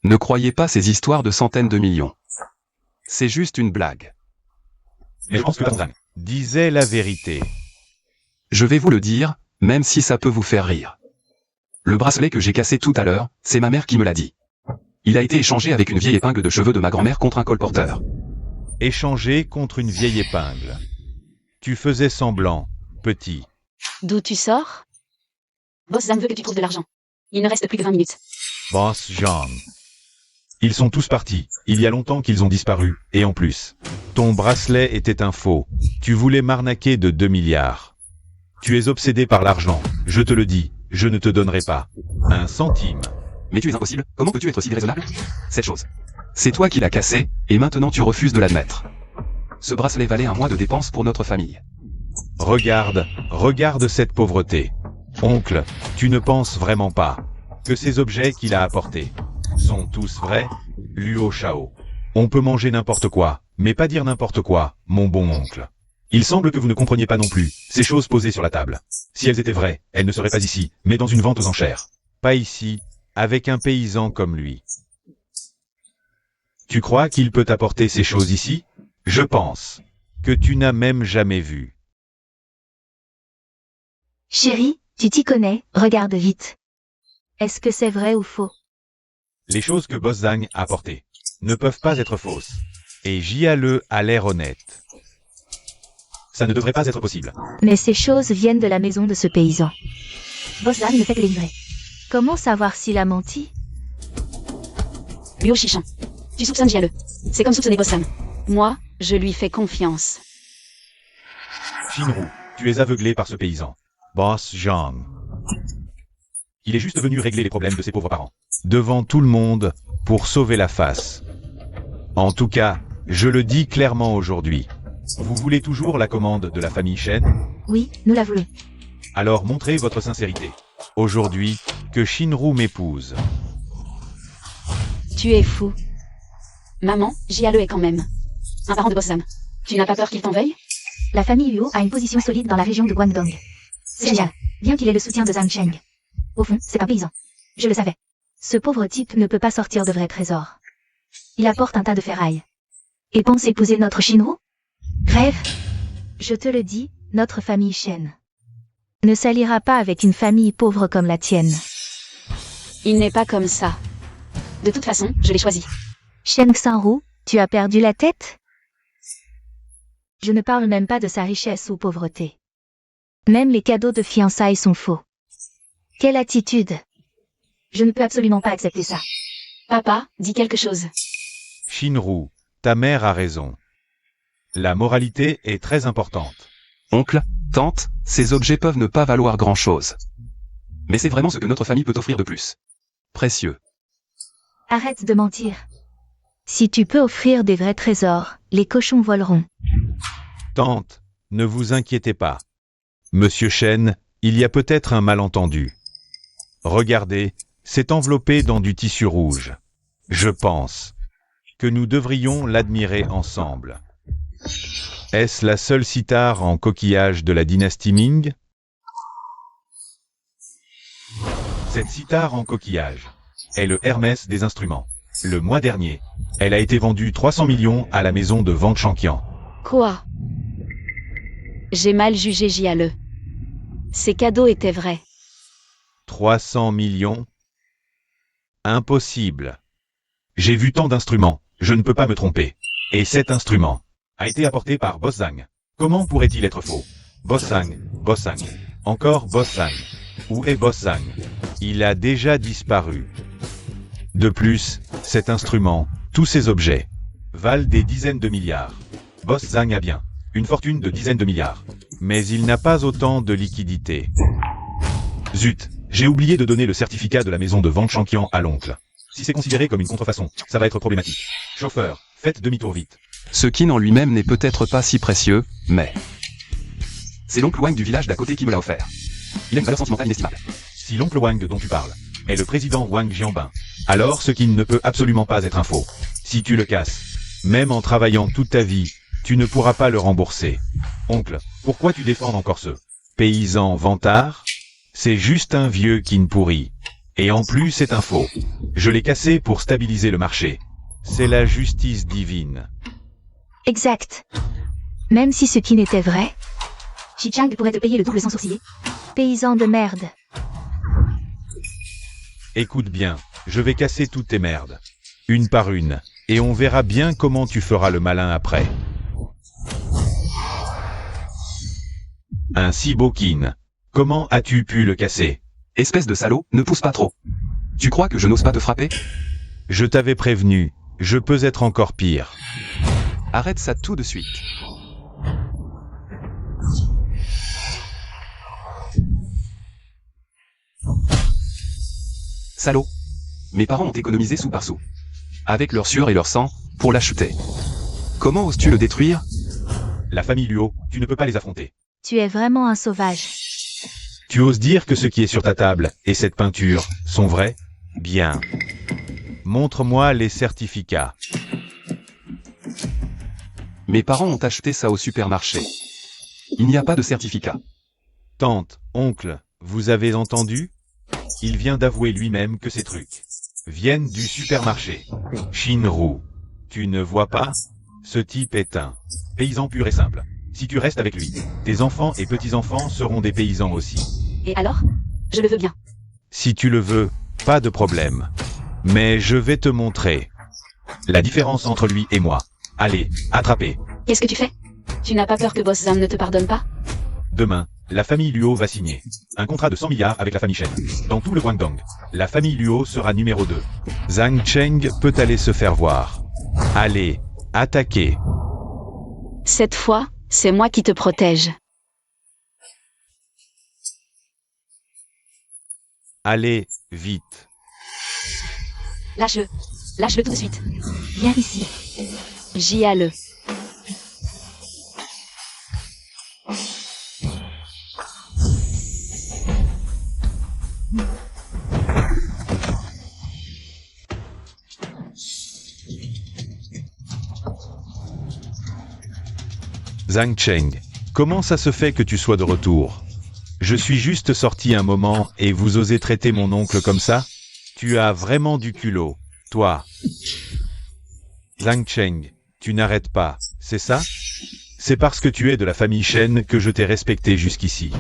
ne croyez pas ces histoires de centaines de millions. C'est juste une blague. Mais je pense que Patron Zang disait la vérité. Je vais vous le dire, même si ça peut vous faire rire. Le bracelet que j'ai cassé tout à l'heure, c'est ma mère qui me l'a dit. Il a été échangé avec une vieille épingle de cheveux de ma grand-mère contre un colporteur. Échangé contre une vieille épingle. Tu faisais semblant, petit. D'où tu sors? Boss Zan veut que tu trouves de l'argent. Il ne reste plus que 20 minutes. Boss Zhang. Ils sont tous partis. Il y a longtemps qu'ils ont disparu. Et en plus, ton bracelet était un faux. Tu voulais m'arnaquer de 2 milliards. Tu es obsédé par l'argent. Je te le dis, je ne te donnerai pas 1 centime. Mais tu es impossible, comment peux-tu être aussi déraisonnable? Cette chose. C'est toi qui l'as cassé, et maintenant tu refuses de l'admettre. Ce bracelet valait un mois de dépenses pour notre famille. Regarde, regarde cette pauvreté. Oncle, tu ne penses vraiment pas que ces objets qu'il a apportés sont tous vrais? Luo Shao. On peut manger n'importe quoi, mais pas dire n'importe quoi, mon bon oncle. Il semble que vous ne compreniez pas non plus ces choses posées sur la table. Si elles étaient vraies, elles ne seraient pas ici, mais dans une vente aux enchères. Pas ici, avec un paysan comme lui. Tu crois qu'il peut apporter ces choses ici? Je pense que tu n'as même jamais vu. Chérie, tu t'y connais, regarde vite. Est-ce que c'est vrai ou faux? Les choses que Boss Zhang a apportées ne peuvent pas être fausses. Et Jiale a l'air honnête. Ça ne devrait pas être possible. Mais ces choses viennent de la maison de ce paysan. Bossam ne fait que les livrer. Comment savoir s'il a menti? Luo Shichan. Tu soupçonnes Jiale. C'est comme soupçonner Bossam. Moi, je lui fais confiance. Shinru, tu es aveuglé par ce paysan. Boss Zhang. Il est juste venu régler les problèmes de ses pauvres parents. Devant tout le monde, pour sauver la face. En tout cas, je le dis clairement aujourd'hui. Vous voulez toujours la commande de la famille Shen? Oui, nous la voulons. Alors montrez votre sincérité. Aujourd'hui, que Shinru m'épouse. Tu es fou. Maman, Jiale est quand même un parent de Bossam. Tu n'as pas peur qu'il t'en veuille? La famille Luo a une position solide dans la région de Guangdong. C'est génial, bien qu'il ait le soutien de Zhang Cheng. Au fond, c'est un paysan. Je le savais. Ce pauvre type ne peut pas sortir de vrais trésors. Il apporte un tas de ferraille. Et pense épouser notre Shinru? Rêve. Je te le dis, notre famille Shen ne s'alliera pas avec une famille pauvre comme la tienne. Il n'est pas comme ça. De toute façon, je l'ai choisi. Shen Xinru, tu as perdu la tête? Je ne parle même pas de sa richesse ou pauvreté. Même les cadeaux de fiançailles sont faux. Quelle attitude! Je ne peux absolument pas accepter ça. Papa, dis quelque chose. Shinru, ta mère a raison. La moralité est très importante. Oncle, tante, ces objets peuvent ne pas valoir grand-chose. Mais c'est vraiment ce que notre famille peut offrir de plus. Précieux. Arrête de mentir. Si tu peux offrir des vrais trésors, les cochons voleront. Tante, ne vous inquiétez pas. Monsieur Shen, il y a peut-être un malentendu. Regardez, c'est enveloppé dans du tissu rouge. Je pense que nous devrions l'admirer ensemble. Est-ce la seule cithare en coquillage de la dynastie Ming? Cette cithare en coquillage est le Hermès des instruments. Le mois dernier, elle a été vendue 300 millions à la maison de Wang Shanqian. Quoi? J'ai mal jugé Jiale. Ces cadeaux étaient vrais. 300 millions? Impossible. J'ai vu tant d'instruments, je ne peux pas me tromper. Et cet instrument a été apporté par Boss Zhang. Comment pourrait-il être faux? Boss Zhang, encore Boss Zhang. Où est Boss Zhang? Il a déjà disparu. De plus, cet instrument, tous ces objets, valent des dizaines de milliards. Boss Zhang a bien une fortune de dizaines de milliards. Mais il n'a pas autant de liquidités. Zut, j'ai oublié de donner le certificat de la maison de Wang Shanqian à l'oncle. Si c'est considéré comme une contrefaçon, ça va être problématique. Chauffeur, faites demi-tour vite. Ce kin en lui-même n'est peut-être pas si précieux, mais... C'est l'oncle Wang du village d'à côté qui me l'a offert. Il a une valeur sentimentale inestimable. Si l'oncle Wang dont tu parles est le président Wang Jianbin, alors ce qui ne peut absolument pas être un faux. Si tu le casses, même en travaillant toute ta vie, tu ne pourras pas le rembourser. Oncle, pourquoi tu défends encore ce paysan vantard? C'est juste un vieux kin pourri. Et en plus c'est un faux. Je l'ai cassé pour stabiliser le marché. C'est la justice divine. Exact. Même si ce qui n'était vrai, Shichang pourrait te payer le double sans sourciller. Paysan de merde. Écoute bien, je vais casser toutes tes merdes. Une par une. Et on verra bien comment tu feras le malin après. Un si beau kin. Comment as-tu pu le casser? Espèce de salaud, ne pousse pas trop. Tu crois que je n'ose pas te frapper? Je t'avais prévenu, je peux être encore pire. Arrête ça tout de suite. Salaud. Mes parents ont économisé sou par sou. Avec leur sueur et leur sang, pour l'acheter. Comment oses-tu le détruire? La famille Luo, tu ne peux pas les affronter. Tu es vraiment un sauvage. Tu oses dire que ce qui est sur ta table et cette peinture sont vrais? Bien. Montre-moi les certificats. Mes parents ont acheté ça au supermarché. Il n'y a pas de certificat. Tante, oncle, vous avez entendu? Il vient d'avouer lui-même que ces trucs viennent du supermarché. Shinru, tu ne vois pas? Ce type est un paysan pur et simple. Si tu restes avec lui, tes enfants et petits-enfants seront des paysans aussi. Et alors? Je le veux bien. Si tu le veux, pas de problème. Mais je vais te montrer la différence entre lui et moi. Allez, attrapez. Qu'est-ce que tu fais? Tu n'as pas peur que Boss Zhang ne te pardonne pas? Demain, la famille Luo va signer un contrat de 100 milliards avec la famille Shen. Dans tout le Guangdong, la famille Luo sera numéro 2. Zhang Cheng peut aller se faire voir. Allez, attaquez. Cette fois, c'est moi qui te protège. Allez, vite. Lâche-le. Lâche-le tout de suite. Viens ici. J'y alle. Zhang Cheng, comment ça se fait que tu sois de retour? Je suis juste sorti un moment et vous osez traiter mon oncle comme ça? Tu as vraiment du culot, toi. Zhang Cheng, tu n'arrêtes pas, c'est ça? C'est parce que tu es de la famille Shen que je t'ai respecté jusqu'ici.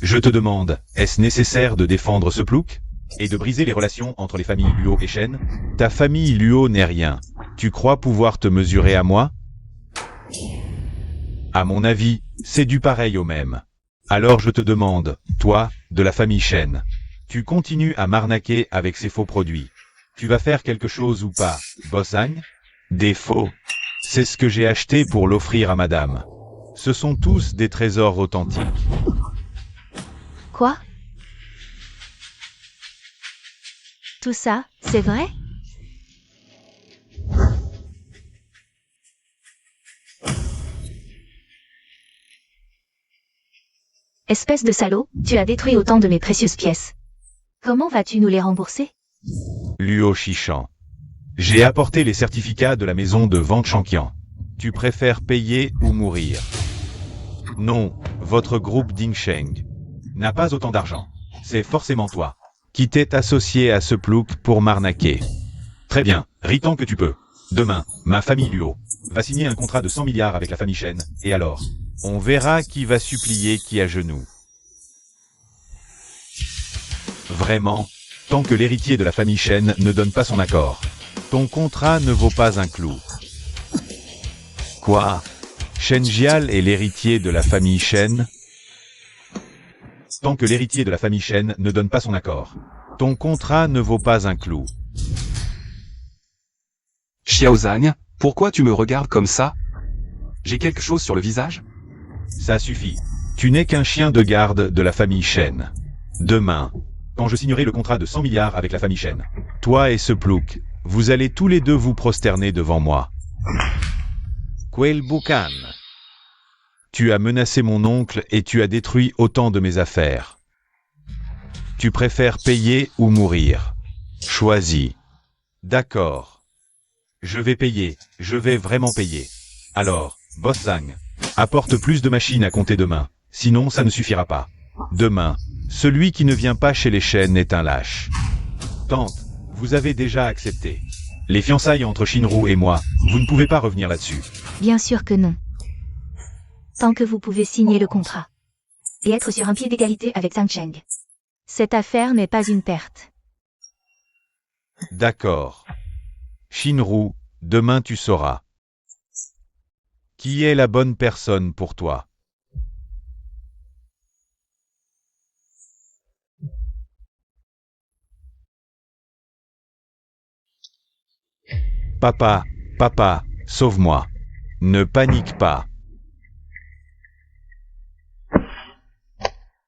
Je te demande, est-ce nécessaire de défendre ce plouc? Et de briser les relations entre les familles Luo et Shen? Ta famille Luo n'est rien. Tu crois pouvoir te mesurer à moi? À mon avis, c'est du pareil au même. Alors je te demande, toi, de la famille Shen, tu continues à m'arnaquer avec ces faux produits. Tu vas faire quelque chose ou pas, Boss Zhang? Des faux. C'est ce que j'ai acheté pour l'offrir à madame. Ce sont tous des trésors authentiques. Quoi? Tout ça, c'est vrai? Espèce de salaud, tu as détruit autant de mes précieuses pièces. Comment vas-tu nous les rembourser? Luo Shishan. J'ai apporté les certificats de la maison de vente Shanqian. Tu préfères payer ou mourir? Non, votre groupe Dingsheng n'a pas autant d'argent. C'est forcément toi qui t'es associé à ce plouc pour m'arnaquer. Très bien, ris tant que tu peux. Demain, ma famille Luo va signer un contrat de 100 milliards avec la famille Shen, et alors, on verra qui va supplier qui à genoux. Vraiment, tant que l'héritier de la famille Shen ne donne pas son accord, ton contrat ne vaut pas un clou. Quoi? Shen Jial est l'héritier de la famille Shen? Tant que l'héritier de la famille Shen ne donne pas son accord, ton contrat ne vaut pas un clou. Xiao Zhang, pourquoi tu me regardes comme ça? J'ai quelque chose sur le visage? Ça suffit. Tu n'es qu'un chien de garde de la famille Shen. Demain, quand je signerai le contrat de 100 milliards avec la famille Shen, toi et ce plouc, vous allez tous les deux vous prosterner devant moi. Quel boucan. Tu as menacé mon oncle et tu as détruit autant de mes affaires. Tu préfères payer ou mourir? Choisis. D'accord. Je vais payer, je vais vraiment payer. Alors, Boss Zhang, apporte plus de machines à compter demain, sinon ça ne suffira pas. Demain, celui qui ne vient pas chez les Shen est un lâche. Tante, vous avez déjà accepté. Les fiançailles entre Shinru et moi, vous ne pouvez pas revenir là-dessus. Bien sûr que non. Tant que vous pouvez signer le contrat. Et être sur un pied d'égalité avec Zhang Cheng. Cette affaire n'est pas une perte. D'accord. Shinru, demain tu sauras. Qui est la bonne personne pour toi? Papa, papa, sauve-moi. Ne panique pas.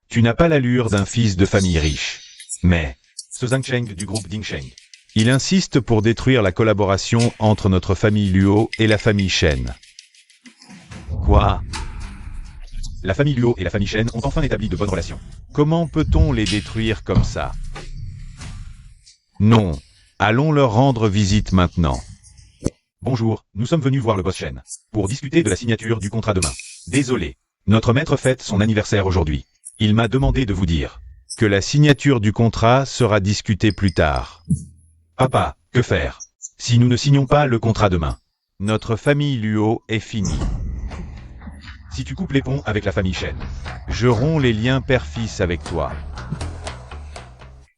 Tu n'as pas l'allure d'un fils de famille riche. Mais, ce Zhang Cheng du groupe Dingsheng, il insiste pour détruire la collaboration entre notre famille Luo et la famille Shen. Quoi? La famille Luo et la famille Shen ont enfin établi de bonnes relations. Comment peut-on les détruire comme ça? Non. Allons leur rendre visite maintenant. Bonjour, nous sommes venus voir le boss Shen pour discuter de la signature du contrat demain. Désolé, notre maître fête son anniversaire aujourd'hui. Il m'a demandé de vous dire que la signature du contrat sera discutée plus tard. Papa, que faire si nous ne signons pas le contrat demain? Notre famille Luo est finie. Si tu coupes les ponts avec la famille Shen, je romps les liens père-fils avec toi.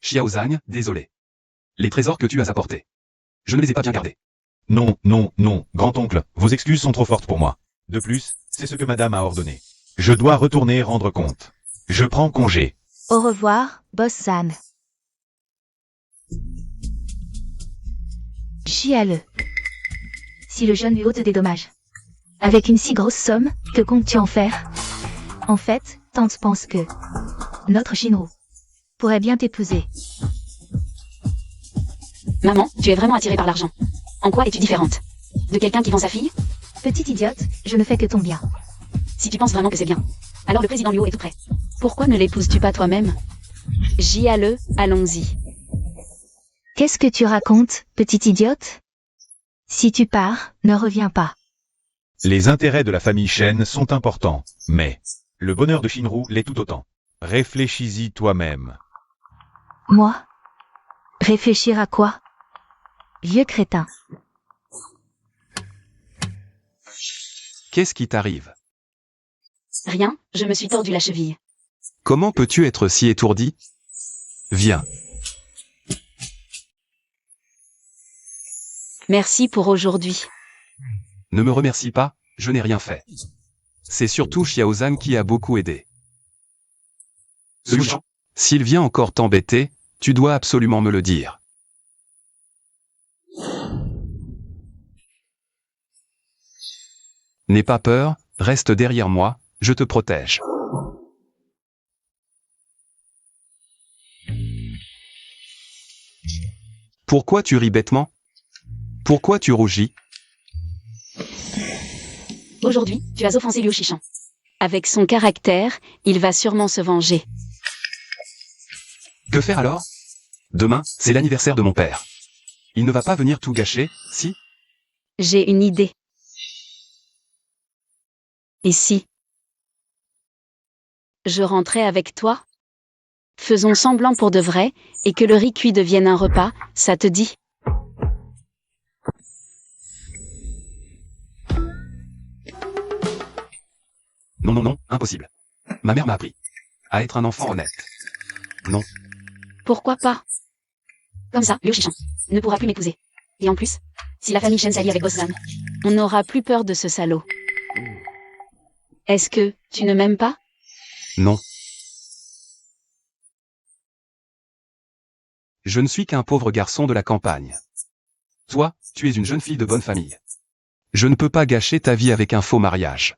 Xiao Zhang, désolé. Les trésors que tu as apportés, je ne les ai pas bien gardés. Non, non, non, grand-oncle, vos excuses sont trop fortes pour moi. De plus, c'est ce que madame a ordonné. Je dois retourner rendre compte. Je prends congé. Au revoir, boss Sam. Chiale. Si le jeune lui ôte des dommages. Avec une si grosse somme, que comptes-tu en faire? En fait, tante pense que notre Shinru pourrait bien t'épouser. Maman, tu es vraiment attirée par l'argent. En quoi es-tu différente? De quelqu'un qui vend sa fille? Petite idiote, je ne fais que ton bien. Si tu penses vraiment que c'est bien. Alors le président Luo est tout prêt. Pourquoi ne l'épouses-tu pas toi-même? Jiale, allons-y. Qu'est-ce que tu racontes, petite idiote? Si tu pars, ne reviens pas. Les intérêts de la famille Shen sont importants, mais le bonheur de Shinru l'est tout autant. Réfléchis-y toi-même. Moi? Réfléchir à quoi? Vieux crétin. Qu'est-ce qui t'arrive? Rien, je me suis tordu la cheville. Comment peux-tu être si étourdi? Viens. Merci pour aujourd'hui. Ne me remercie pas, je n'ai rien fait. C'est surtout Xiaozan qui a beaucoup aidé. Sujan, s'il vient encore t'embêter, tu dois absolument me le dire. N'aie pas peur, reste derrière moi, je te protège. Pourquoi tu ris bêtement? Pourquoi tu rougis? Aujourd'hui, tu as offensé Liu Shishan. Avec son caractère, il va sûrement se venger. Que faire alors? Demain, c'est l'anniversaire de mon père. Il ne va pas venir tout gâcher, si? J'ai une idée. Et si je rentrais avec toi? Faisons semblant pour de vrai, et que le riz cuit devienne un repas, ça te dit? Non, non, non, impossible. Ma mère m'a appris à être un enfant honnête. Non. Pourquoi pas? Comme ça, Liu Shishan ne pourra plus m'épouser. Et en plus, si la famille Shen s'allie avec Boss Zan, on n'aura plus peur de ce salaud. Est-ce que tu ne m'aimes pas? Non. Je ne suis qu'un pauvre garçon de la campagne. Toi, tu es une jeune fille de bonne famille. Je ne peux pas gâcher ta vie avec un faux mariage.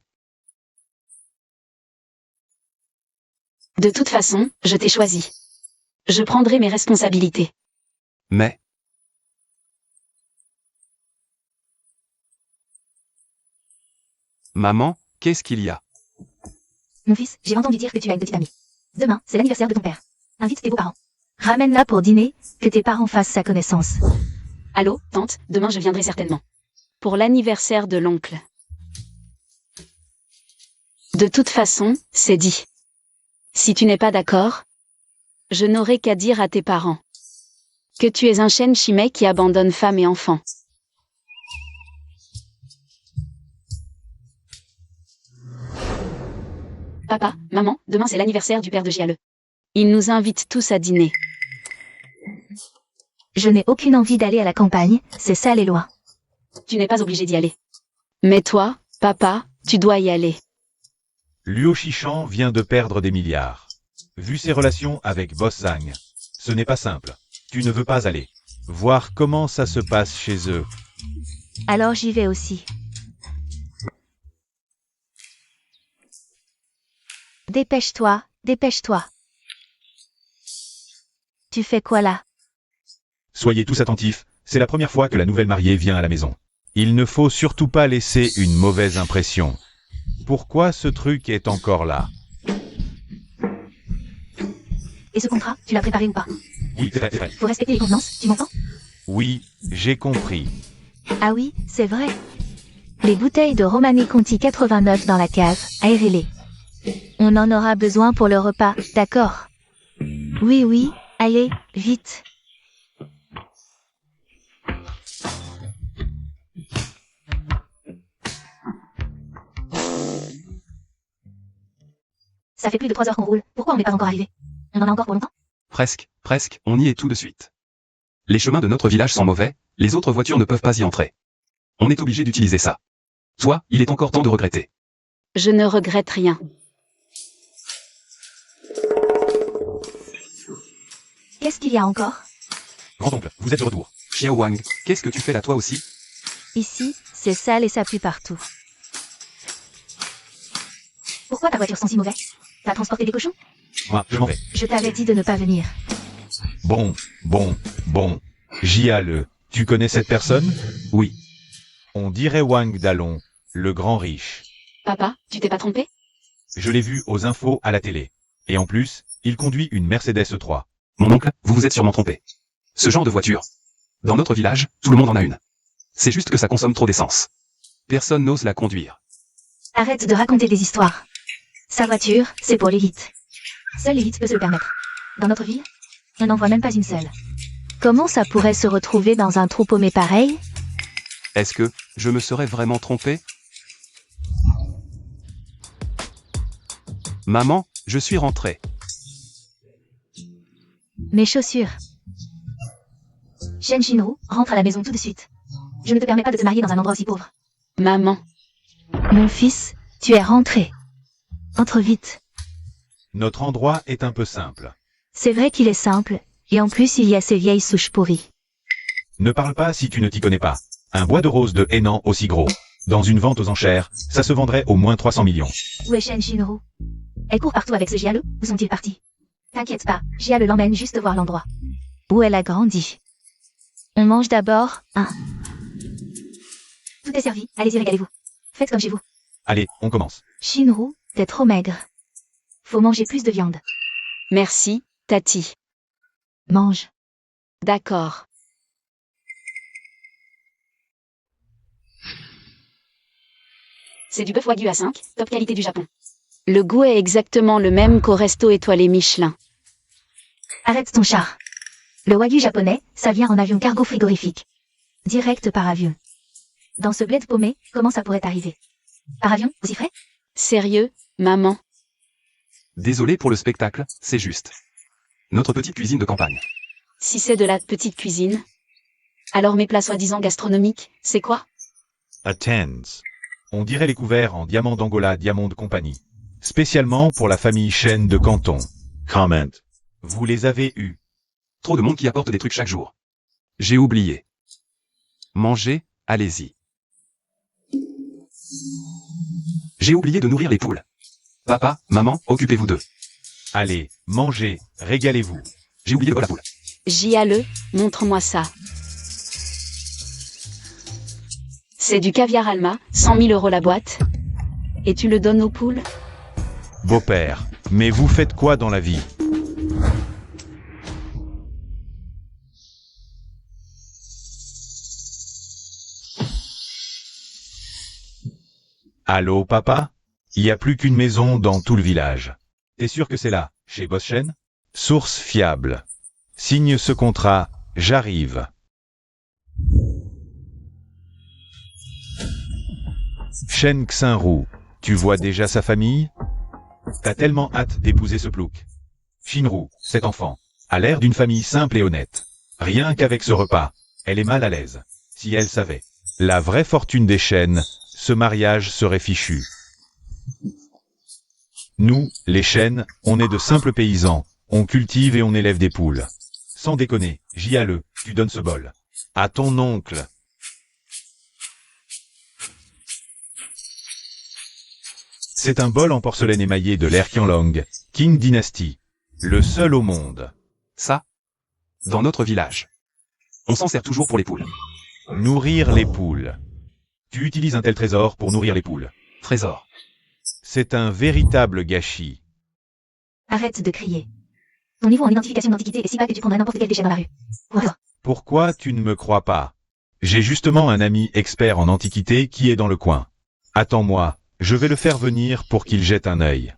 De toute façon, je t'ai choisi. Je prendrai mes responsabilités. Mais, maman, qu'est-ce qu'il y a? Mon fils, j'ai entendu dire que tu as une petite amie. Demain, c'est l'anniversaire de ton père. Invite tes beaux-parents. Ramène-la pour dîner, que tes parents fassent sa connaissance. Allô, tante, demain je viendrai certainement. Pour l'anniversaire de l'oncle. De toute façon, c'est dit. Si tu n'es pas d'accord, je n'aurai qu'à dire à tes parents que tu es un Shen Shimei qui abandonne femme et enfant. Papa, maman, demain c'est l'anniversaire du père de Jiale. Il nous invite tous à dîner. Je n'ai aucune envie d'aller à la campagne, c'est ça les lois. Tu n'es pas obligé d'y aller. Mais toi, papa, tu dois y aller. Luo Shishan vient de perdre des milliards. Vu ses relations avec Boss Zhang, ce n'est pas simple. Tu ne veux pas aller. Voir comment ça se passe chez eux. Alors j'y vais aussi. Dépêche-toi, dépêche-toi. Tu fais quoi là? Soyez tous attentifs, c'est la première fois que la nouvelle mariée vient à la maison. Il ne faut surtout pas laisser une mauvaise impression. Pourquoi ce truc est encore là? Et ce contrat, tu l'as préparé ou pas? Oui, c'est vrai. Faut respecter les convenances, tu m'entends? Oui, j'ai compris. Ah oui, c'est vrai. Les bouteilles de Romanée Conti 89 dans la cave, aérez-les. On en aura besoin pour le repas, d'accord? Oui, oui, allez, vite. Ça fait plus de 3 heures qu'on roule, pourquoi on n'est pas encore arrivé? On en a encore pour longtemps? Presque, on y est tout de suite. Les chemins de notre village sont mauvais, les autres voitures ne peuvent pas y entrer. On est obligé d'utiliser ça. Toi, il est encore temps de regretter. Je ne regrette rien. Qu'est-ce qu'il y a encore? Grand-oncle, vous êtes de retour. Xiao Wang, qu'est-ce que tu fais là toi aussi? Ici, c'est sale et ça pue partout. Pourquoi ta voiture sent si mauvais? T'as transporté des cochons? Moi, je m'en vais. Je t'avais dit de ne pas venir. Bon. Jiale, tu connais cette personne? Oui. On dirait Wang Dalong, le grand riche. Papa, tu t'es pas trompé? Je l'ai vu aux infos à la télé. Et en plus, il conduit une Mercedes E3. Mon oncle, vous vous êtes sûrement trompé. Ce genre de voiture. Dans notre village, tout le monde en a une. C'est juste que ça consomme trop d'essence. Personne n'ose la conduire. Arrête de raconter des histoires. Sa voiture, c'est pour l'élite. Seule l'élite peut se le permettre. Dans notre ville, on n'en voit même pas une seule. Comment ça pourrait se retrouver dans un trou paumé pareil? Est-ce que je me serais vraiment trompé? Maman, je suis rentré. Mes chaussures. Shen Shinru, rentre à la maison tout de suite. Je ne te permets pas de te marier dans un endroit aussi pauvre. Maman. Mon fils, tu es rentré. Entre vite. Notre endroit est un peu simple. C'est vrai qu'il est simple, et en plus il y a ces vieilles souches pourries. Ne parle pas si tu ne t'y connais pas. Un bois de rose de Henan aussi gros. Dans une vente aux enchères, ça se vendrait au moins 300 millions. Où est Shen Shinru? Elle court partout avec ce Jiale, où sont-ils partis? T'inquiète pas, Jiale l'emmène juste voir l'endroit. Où elle a grandi. On mange d'abord, hein. Tout est servi, allez-y régalez-vous. Faites comme chez vous. Allez, on commence. Shinru, t'es trop maigre. Faut manger plus de viande. Merci, Tati. Mange. D'accord. C'est du bœuf wagyu A5, top qualité du Japon. Le goût est exactement le même qu'au resto étoilé Michelin. Arrête ton char. Le wagyu japonais, ça vient en avion cargo frigorifique. Direct par avion. Dans ce bled paumé, comment ça pourrait arriver? Par avion, aussi frais? Sérieux, maman? Désolé pour le spectacle, c'est juste. Notre petite cuisine de campagne. Si c'est de la petite cuisine, alors mes plats soi-disant gastronomiques, c'est quoi? Attends. On dirait les couverts en diamant d'Angola Diamond Company. Spécialement pour la famille Chen de Canton. Comment. Vous les avez eus. Trop de monde qui apporte des trucs chaque jour. J'ai oublié. Mangez, allez-y. J'ai oublié de nourrir les poules. Papa, maman, occupez-vous d'eux. Allez, mangez, régalez-vous. J'ai oublié de la poule. Jiale, montre-moi ça. C'est du caviar Alma, 100 000 € la boîte. Et tu le donnes aux poules? Beau-père, mais vous faites quoi dans la vie? Allô, papa? Il n'y a plus qu'une maison dans tout le village. T'es sûr que c'est là, chez Boss Shen? Source fiable. Signe ce contrat, j'arrive. Shen Xinru, tu vois déjà sa famille? T'as tellement hâte d'épouser ce plouc. Shinru, cet enfant, a l'air d'une famille simple et honnête. Rien qu'avec ce repas, elle est mal à l'aise. Si elle savait la vraie fortune des Shen, ce mariage serait fichu. Nous, les Shen, on est de simples paysans, on cultive et on élève des poules. Sans déconner, Jiale, tu donnes ce bol à ton oncle. C'est un bol en porcelaine émaillé de l'ère Qianlong, Qing Dynasty. Le seul au monde. Ça? Dans notre village. On s'en sert toujours pour les poules. Nourrir les poules. Tu utilises un tel trésor pour nourrir les poules. Trésor. C'est un véritable gâchis. Arrête de crier. Ton niveau en identification d'antiquité est si bas que tu prendrais n'importe quel déchet dans la rue. Voilà. Pourquoi tu ne me crois pas? J'ai justement un ami expert en antiquité qui est dans le coin. Attends-moi, je vais le faire venir pour qu'il jette un œil.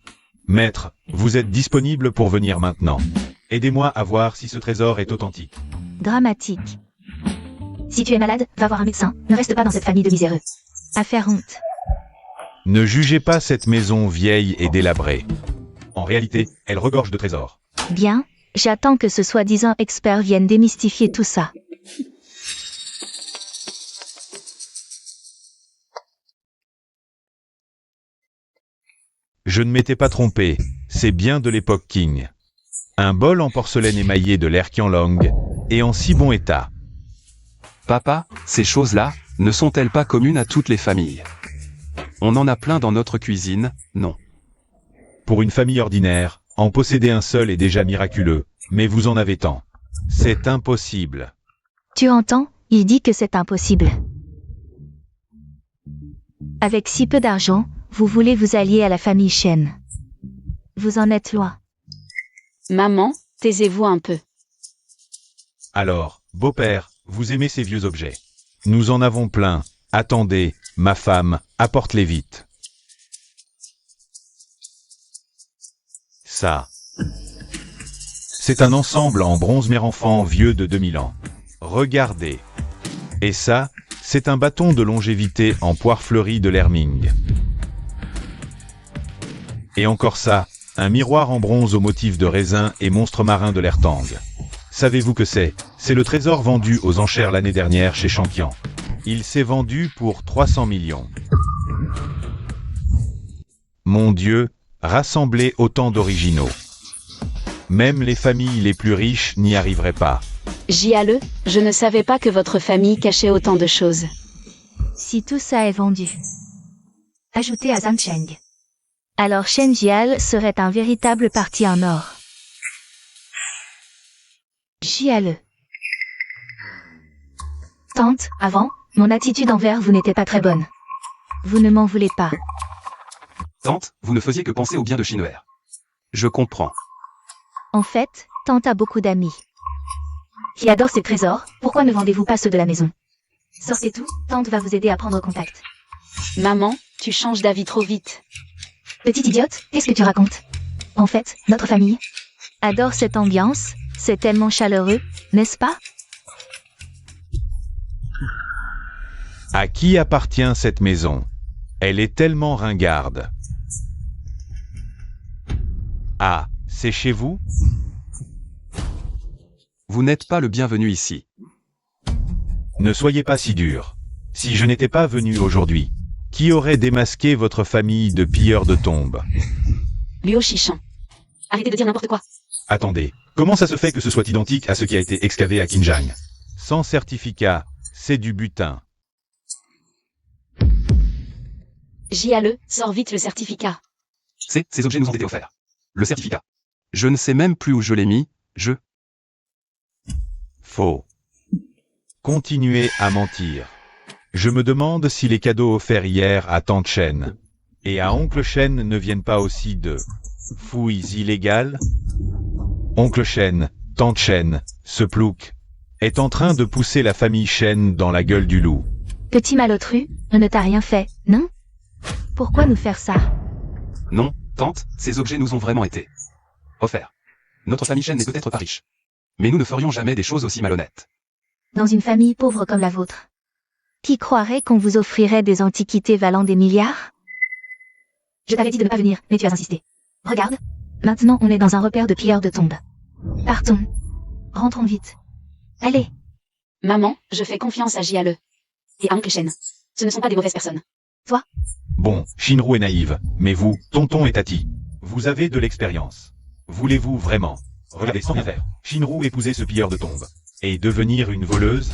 Maître, vous êtes disponible pour venir maintenant. Aidez-moi à voir si ce trésor est authentique. Dramatique. Si tu es malade, va voir un médecin. Ne reste pas dans cette famille de miséreux. À faire honte. Ne jugez pas cette maison vieille et délabrée. En réalité, elle regorge de trésors. Bien, j'attends que ce soi-disant expert vienne démystifier tout ça. Je ne m'étais pas trompé, c'est bien de l'époque Qing. Un bol en porcelaine émaillé de l'ère Qianlong, et en si bon état. Papa, ces choses-là, ne sont-elles pas communes à toutes les familles? On en a plein dans notre cuisine, non? Pour une famille ordinaire, en posséder un seul est déjà miraculeux, mais vous en avez tant. C'est impossible. Tu entends? Il dit que c'est impossible. Avec si peu d'argent, vous voulez vous allier à la famille Shen. Vous en êtes loin. Maman, taisez-vous un peu. Alors, beau-père, vous aimez ces vieux objets. Nous en avons plein. Attendez, ma femme, apporte-les vite. Ça. C'est un ensemble en bronze mère-enfant vieux de 2000 ans. Regardez. Et ça, c'est un bâton de longévité en poire fleurie de l'Herming. Et encore ça, un miroir en bronze au motif de raisin et monstre marin de l'Ertang. Savez-vous que c'est? C'est le trésor vendu aux enchères l'année dernière chez Shankian. Il s'est vendu pour 300 millions. Mon Dieu, rassembler autant d'originaux. Même les familles les plus riches n'y arriveraient pas. Jiale, je ne savais pas que votre famille cachait autant de choses. Si tout ça est vendu. Ajouté à Zancheng. Alors Shen Jial serait un véritable parti en or. Jiale. Tante, avant, mon attitude envers vous n'était pas très bonne. Vous ne m'en voulez pas. Tante, vous ne faisiez que penser au bien de Shinwer. Je comprends. En fait, tante a beaucoup d'amis. Qui adorent ses trésors, pourquoi ne vendez-vous pas ceux de la maison? Sortez tout, tante va vous aider à prendre contact. Maman, tu changes d'avis trop vite. Petite idiote, qu'est-ce que tu racontes? En fait, notre famille adore cette ambiance, c'est tellement chaleureux, n'est-ce pas? À qui appartient cette maison? Elle est tellement ringarde. Ah, c'est chez vous? Vous n'êtes pas le bienvenu ici. Ne soyez pas si dur. Si je n'étais pas venu aujourd'hui, qui aurait démasqué votre famille de pilleurs de tombes? Luo Shishan. Arrêtez de dire n'importe quoi. Attendez, comment ça se fait que ce soit identique à ce qui a été excavé à Qinjiang? Sans certificat, c'est du butin. Jiale, sors vite le certificat. Ces objets nous ont été offerts. Le certificat. Je ne sais même plus où je l'ai mis, Faux. Continuez à mentir. Je me demande si les cadeaux offerts hier à Tante Chen et à Oncle Shen ne viennent pas aussi de fouilles illégales. Oncle Shen, Tante Chen, ce plouc, est en train de pousser la famille Shen dans la gueule du loup. Petit malotru, on ne t'a rien fait, non? Pourquoi nous faire ça? Non, tante, ces objets nous ont vraiment été offerts. Notre famille Shen n'est peut-être pas riche. Mais nous ne ferions jamais des choses aussi malhonnêtes. Dans une famille pauvre comme la vôtre. Qui croirait qu'on vous offrirait des antiquités valant des milliards? Je t'avais dit de ne pas venir, mais tu as insisté. Regarde, maintenant on est dans un repère de pilleurs de tombes. Partons. Rentrons vite. Allez. Maman, je fais confiance à Jiale. Et à Oncle Shen. Ce ne sont pas des mauvaises personnes. Toi? Bon, Shinru est naïve, mais vous, tonton et tati, vous avez de l'expérience. Voulez-vous vraiment, regardez sans rien faire, Shinru épouser ce pilleur de tombes et devenir une voleuse?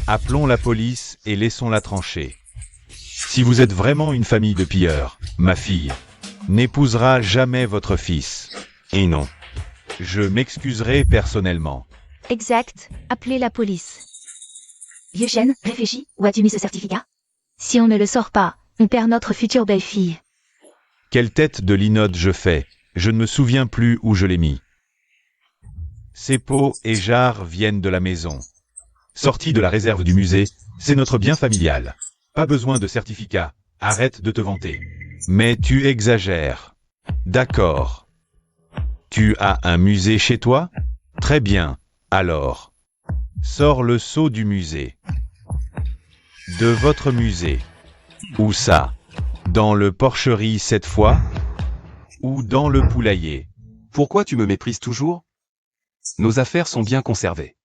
Appelons la police et laissons-la trancher. Si vous êtes vraiment une famille de pilleurs, ma fille n'épousera jamais votre fils. Et non, je m'excuserai personnellement. Exact, appelez la police. Vieux Shen, réfléchis, où as-tu mis ce certificat? Si on ne le sort pas, on perd notre future belle-fille. Quelle tête de linotte je fais, je ne me souviens plus où je l'ai mis. Ces pots et jarres viennent de la maison. Sortis de la réserve du musée, c'est notre bien familial. Pas besoin de certificat, arrête de te vanter. Mais tu exagères. D'accord. Tu as un musée chez toi? Très bien, alors. Sors le seau du musée. De votre musée. Où ça? Dans le porcherie cette fois? Ou dans le poulailler? Pourquoi tu me méprises toujours? Nos affaires sont bien conservées.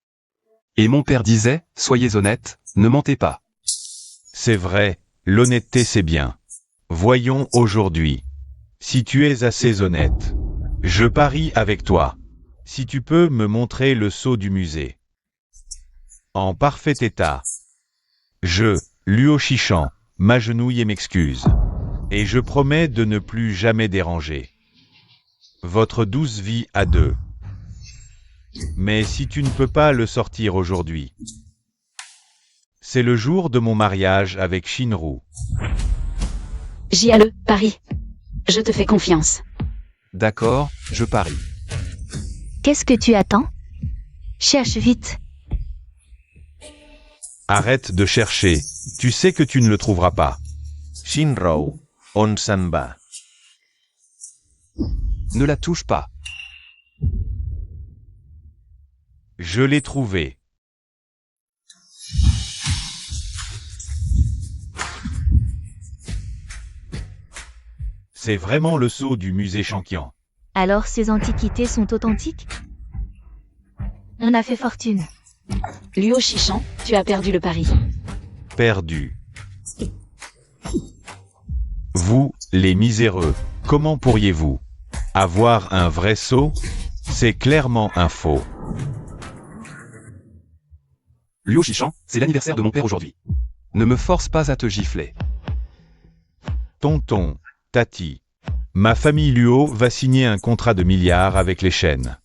Et mon père disait, soyez honnête, ne mentez pas. C'est vrai, l'honnêteté c'est bien. Voyons aujourd'hui. Si tu es assez honnête, je parie avec toi. Si tu peux me montrer le sceau du musée. En parfait état. Je, Luo Shichan, m'agenouille et m'excuse. Et je promets de ne plus jamais déranger votre douce vie à deux. Mais si tu ne peux pas le sortir aujourd'hui, c'est le jour de mon mariage avec Shinru. JALE, parie. Je te fais confiance. D'accord, je parie. Qu'est-ce que tu attends? Cherche vite. Arrête de chercher, tu sais que tu ne le trouveras pas. Shinrou, on s'en va. Ne la touche pas. Je l'ai trouvé. C'est vraiment le sceau du musée Shankian. Alors ces antiquités sont authentiques? On a fait fortune. Luo Shichan, tu as perdu le pari. Perdu. Vous, les miséreux, comment pourriez-vous avoir un vrai sceau? C'est clairement un faux. Luo Shichan, c'est l'anniversaire de mon père aujourd'hui. Ne me force pas à te gifler. Tonton, Tati, ma famille Luo va signer un contrat de milliards avec les chaînes.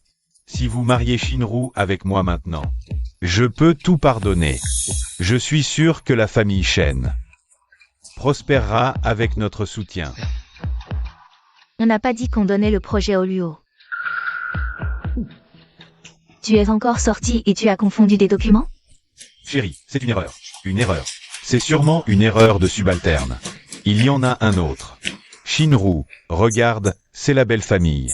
Si vous mariez Shinru avec moi maintenant, je peux tout pardonner. Je suis sûr que la famille Shen prospérera avec notre soutien. On n'a pas dit qu'on donnait le projet au Luo. Tu es encore sorti et tu as confondu des documents? Chérie, c'est une erreur. Une erreur. C'est sûrement une erreur de subalterne. Il y en a un autre. Shinru, regarde, c'est la belle famille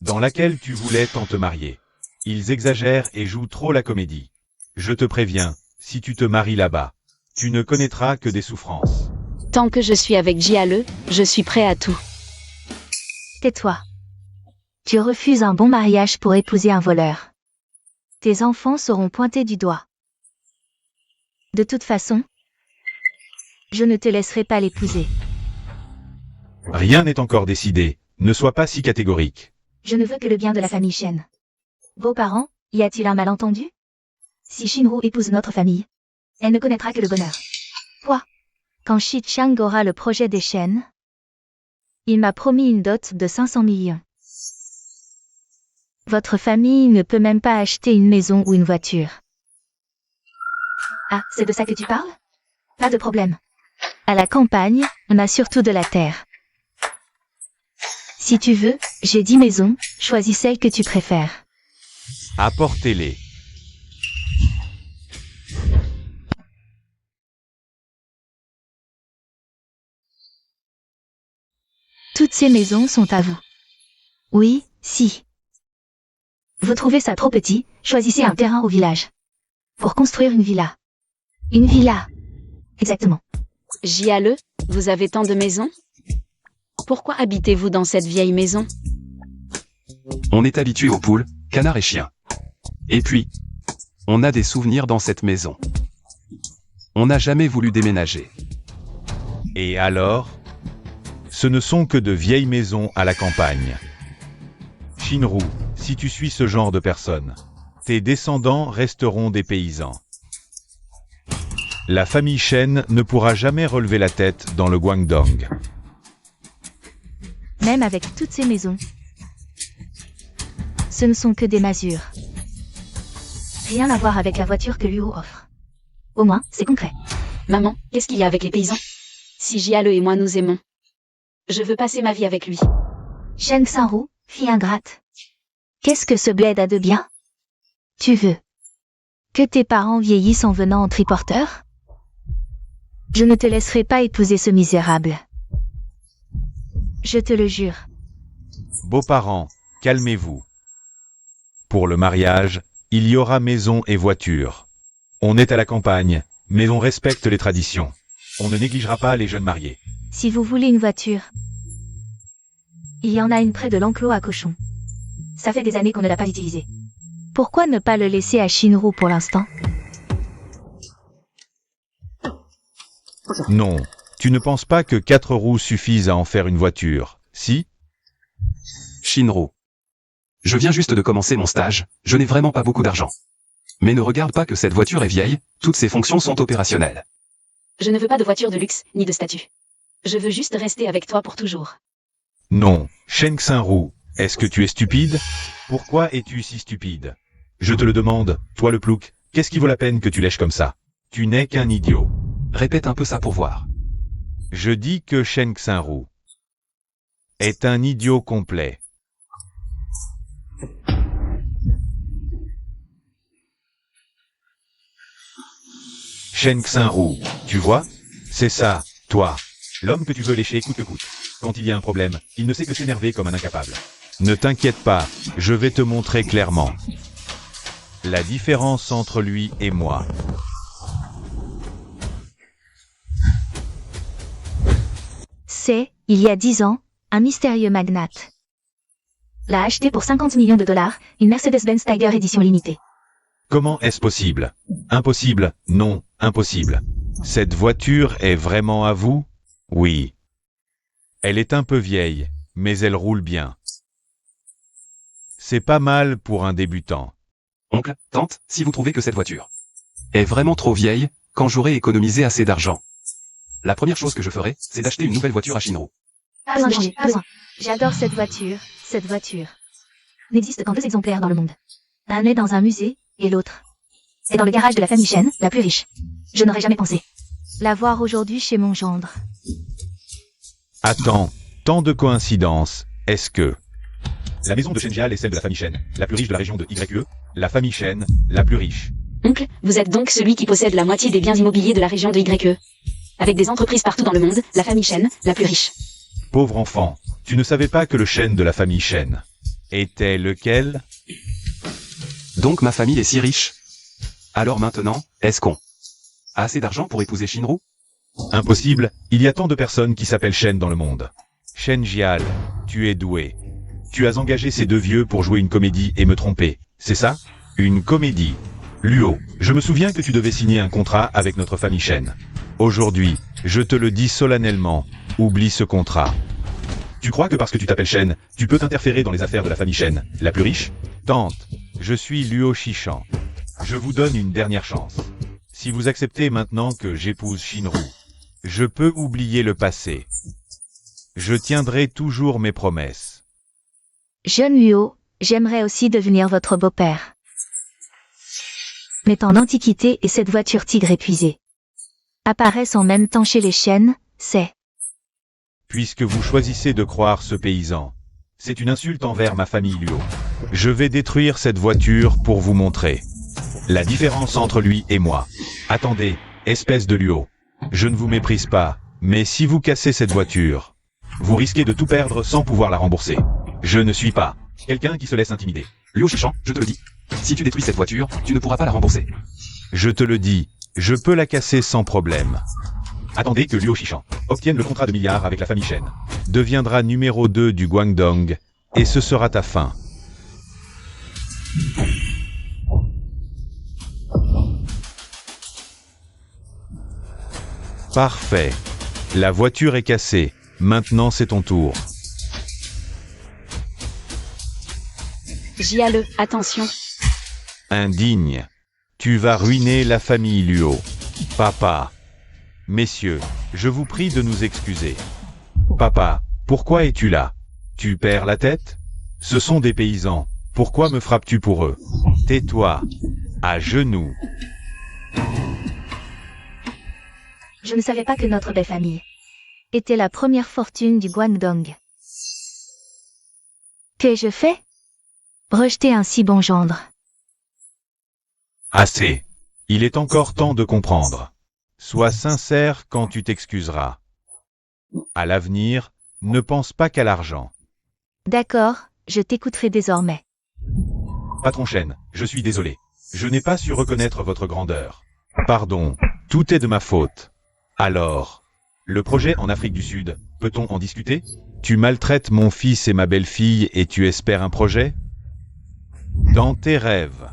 dans laquelle tu voulais tant te marier. Ils exagèrent et jouent trop la comédie. Je te préviens, si tu te maries là-bas, tu ne connaîtras que des souffrances. Tant que je suis avec JALE, je suis prêt à tout. Tais-toi. Tu refuses un bon mariage pour épouser un voleur. Tes enfants seront pointés du doigt. De toute façon, je ne te laisserai pas l'épouser. Rien n'est encore décidé, ne sois pas si catégorique. Je ne veux que le bien de la famille Shen. Beaux-parents, y a-t-il un malentendu? Si Shinru épouse notre famille, elle ne connaîtra que le bonheur. Quoi? Quand Shi Chang aura le projet des Shen, il m'a promis une dot de 500 millions. Votre famille ne peut même pas acheter une maison ou une voiture. Ah, c'est de ça que tu parles? Pas de problème. À la campagne, on a surtout de la terre. Si tu veux, j'ai 10 maisons, choisis celle que tu préfères. Apportez-les. Toutes ces maisons sont à vous. Oui, si. Vous trouvez ça trop petit, choisissez un terrain au village. Pour construire une villa. Une villa. Exactement. JALE, vous avez tant de maisons? Pourquoi habitez-vous dans cette vieille maison? On est habitué aux poules, canards et chiens. Et puis, on a des souvenirs dans cette maison. On n'a jamais voulu déménager. Et alors? Ce ne sont que de vieilles maisons à la campagne. Shinru, si tu suis ce genre de personne, tes descendants resteront des paysans. La famille Shen ne pourra jamais relever la tête dans le Guangdong. Même avec toutes ces maisons. Ce ne sont que des masures. Rien à voir avec la voiture que Luo offre. Au moins, c'est concret. Maman, qu'est-ce qu'il y a avec les paysans? Si JALE et moi nous aimons, je veux passer ma vie avec lui. Shen Xinru, fille ingrate. Qu'est-ce que ce bled a de bien? Tu veux que tes parents vieillissent en venant en triporteur? Je ne te laisserai pas épouser ce misérable. Je te le jure. Beaux-parents, calmez-vous. Pour le mariage, il y aura maison et voiture. On est à la campagne, mais on respecte les traditions. On ne négligera pas les jeunes mariés. Si vous voulez une voiture, il y en a une près de l'enclos à cochons. Ça fait des années qu'on ne l'a pas utilisée. Pourquoi ne pas le laisser à Shinru pour l'instant? Non, tu ne penses pas que 4 roues suffisent à en faire une voiture. si? Shinro. Je viens juste de commencer mon stage, je n'ai vraiment pas beaucoup d'argent. Mais ne regarde pas que cette voiture est vieille, toutes ses fonctions sont opérationnelles. Je ne veux pas de voiture de luxe, ni de statut. Je veux juste rester avec toi pour toujours. Non, Shen Xinru, est-ce que tu es stupide? Pourquoi es-tu si stupide? Je te le demande, toi le plouc, qu'est-ce qui vaut la peine que tu lèches comme ça? Tu n'es qu'un idiot. Répète un peu ça pour voir. Je dis que Shen Xinru est un idiot complet. Shen Xinru, tu vois? C'est ça, toi. L'homme que tu veux lécher coûte que coûte. Quand il y a un problème, il ne sait que s'énerver comme un incapable. Ne t'inquiète pas, je vais te montrer clairement la différence entre lui et moi. C'est, il y a 10 ans, un mystérieux magnate l'a acheté pour 50 millions de dollars, une Mercedes-Benz Tiger édition limitée. Comment est-ce possible? Impossible, non, impossible. Cette voiture est vraiment à vous? Oui. Elle est un peu vieille, mais elle roule bien. C'est pas mal pour un débutant. Oncle, tante, si vous trouvez que cette voiture est vraiment trop vieille, quand j'aurai économisé assez d'argent, la première chose que je ferai, c'est d'acheter une nouvelle voiture à Shinro. Pas besoin de changer, pas besoin. J'adore cette voiture, cette voiture. N'existe qu'en 2 exemplaires dans le monde. Un est dans un musée, et l'autre est dans le garage de la famille Shen, la plus riche. Je n'aurais jamais pensé la voir aujourd'hui chez mon gendre. Attends, tant de coïncidences, est-ce que... La maison de Shenjial est celle de la famille Shen, la plus riche de la région de YE, la famille Shen, la plus riche. Oncle, vous êtes donc celui qui possède la moitié des biens immobiliers de la région de YE. Avec des entreprises partout dans le monde, la famille Shen, la plus riche. Pauvre enfant, tu ne savais pas que le Shen de la famille Shen était lequel? Donc ma famille est si riche. Alors maintenant, est-ce qu'on a assez d'argent pour épouser Shinro? Impossible, il y a tant de personnes qui s'appellent Shen dans le monde. Shenjial, tu es doué. Tu as engagé ces 2 vieux pour jouer une comédie et me tromper, c'est ça? Une comédie. Luo, je me souviens que tu devais signer un contrat avec notre famille Shen. Aujourd'hui, je te le dis solennellement, oublie ce contrat. Tu crois que parce que tu t'appelles Shen, tu peux t'interférer dans les affaires de la famille Shen, la plus riche? Tante, je suis Luo Shishan. Je vous donne une dernière chance. Si vous acceptez maintenant que j'épouse Shinru, je peux oublier le passé. Je tiendrai toujours mes promesses. Jeune Luo, j'aimerais aussi devenir votre beau-père. Mais en Antiquité et cette voiture tigre épuisée apparaissent en même temps chez les Shen, c'est... Puisque vous choisissez de croire ce paysan, c'est une insulte envers ma famille Luo. Je vais détruire cette voiture pour vous montrer la différence entre lui et moi. Attendez, espèce de Luo. Je ne vous méprise pas, mais si vous cassez cette voiture, vous risquez de tout perdre sans pouvoir la rembourser. Je ne suis pas quelqu'un qui se laisse intimider. Luo Shishan, je te le dis. Si tu détruis cette voiture, tu ne pourras pas la rembourser. Je te le dis, je peux la casser sans problème. Attendez que Luo Shishan obtienne le contrat de milliards avec la famille Shen, deviendra numéro 2 du Guangdong, et ce sera ta fin. Parfait. La voiture est cassée. Maintenant c'est ton tour. JALE, attention. Indigne. Tu vas ruiner la famille Luo. Papa. Messieurs, je vous prie de nous excuser. Papa, pourquoi es-tu là? Tu perds la tête? Ce sont des paysans. Pourquoi me frappes-tu pour eux? Tais-toi. À genoux. Je ne savais pas que notre belle famille était la première fortune du Guangdong. Qu'ai-je fait? Rejeter un si bon gendre. Assez. Il est encore temps de comprendre. Sois sincère quand tu t'excuseras. À l'avenir, ne pense pas qu'à l'argent. D'accord, je t'écouterai désormais. Patron Shen, je suis désolé. Je n'ai pas su reconnaître votre grandeur. Pardon, tout est de ma faute. Alors, le projet en Afrique du Sud, peut-on en discuter? Tu maltraites mon fils et ma belle-fille et tu espères un projet? Dans tes rêves.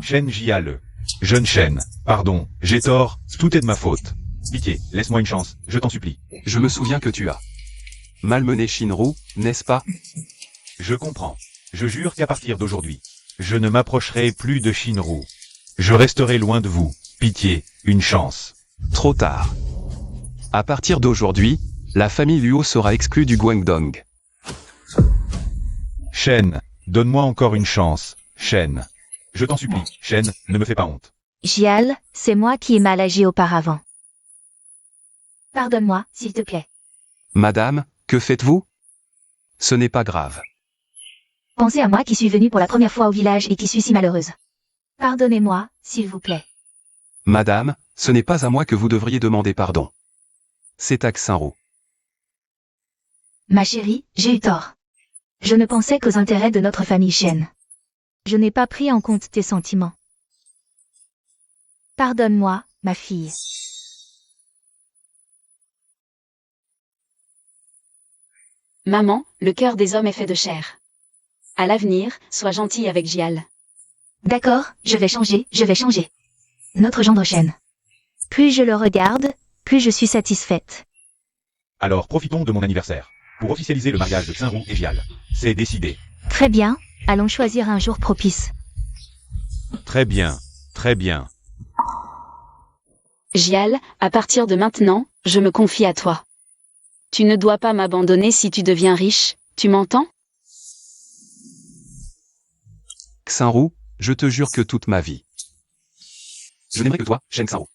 Shen Jiale. Jeune Shen, pardon, j'ai tort, tout est de ma faute. Pitié, laisse-moi une chance, je t'en supplie. Je me souviens que tu as malmené Shinru, n'est-ce pas? Je comprends. Je jure qu'à partir d'aujourd'hui, je ne m'approcherai plus de Shinru. Je resterai loin de vous. Pitié, une chance. Trop tard. À partir d'aujourd'hui, la famille Luo sera exclue du Guangdong. Shen, donne-moi encore une chance. Shen. Je t'en supplie, Shen, ne me fais pas honte. Gial, c'est moi qui ai mal agi auparavant. Pardonne-moi, s'il te plaît. Madame, que faites-vous? Ce n'est pas grave. Pensez à moi qui suis venue pour la première fois au village et qui suis si malheureuse. Pardonnez-moi, s'il vous plaît. Madame, ce n'est pas à moi que vous devriez demander pardon. C'est à Xinru. Ma chérie, j'ai eu tort. Je ne pensais qu'aux intérêts de notre famille Shen. Je n'ai pas pris en compte tes sentiments. Pardonne-moi, ma fille. Maman, le cœur des hommes est fait de chair. À l'avenir, sois gentille avec Gial. D'accord, je vais changer. Notre gendre Shen. Plus je le regarde, plus je suis satisfaite. Alors profitons de mon anniversaire, pour officialiser le mariage de Xinru et Gial. C'est décidé. Très bien, allons choisir un jour propice. Très bien, très bien. Gial, à partir de maintenant, je me confie à toi. Tu ne dois pas m'abandonner si tu deviens riche, tu m'entends? Xinru, je te jure que toute ma vie. Je n'aimerais que toi, Shen Xinru.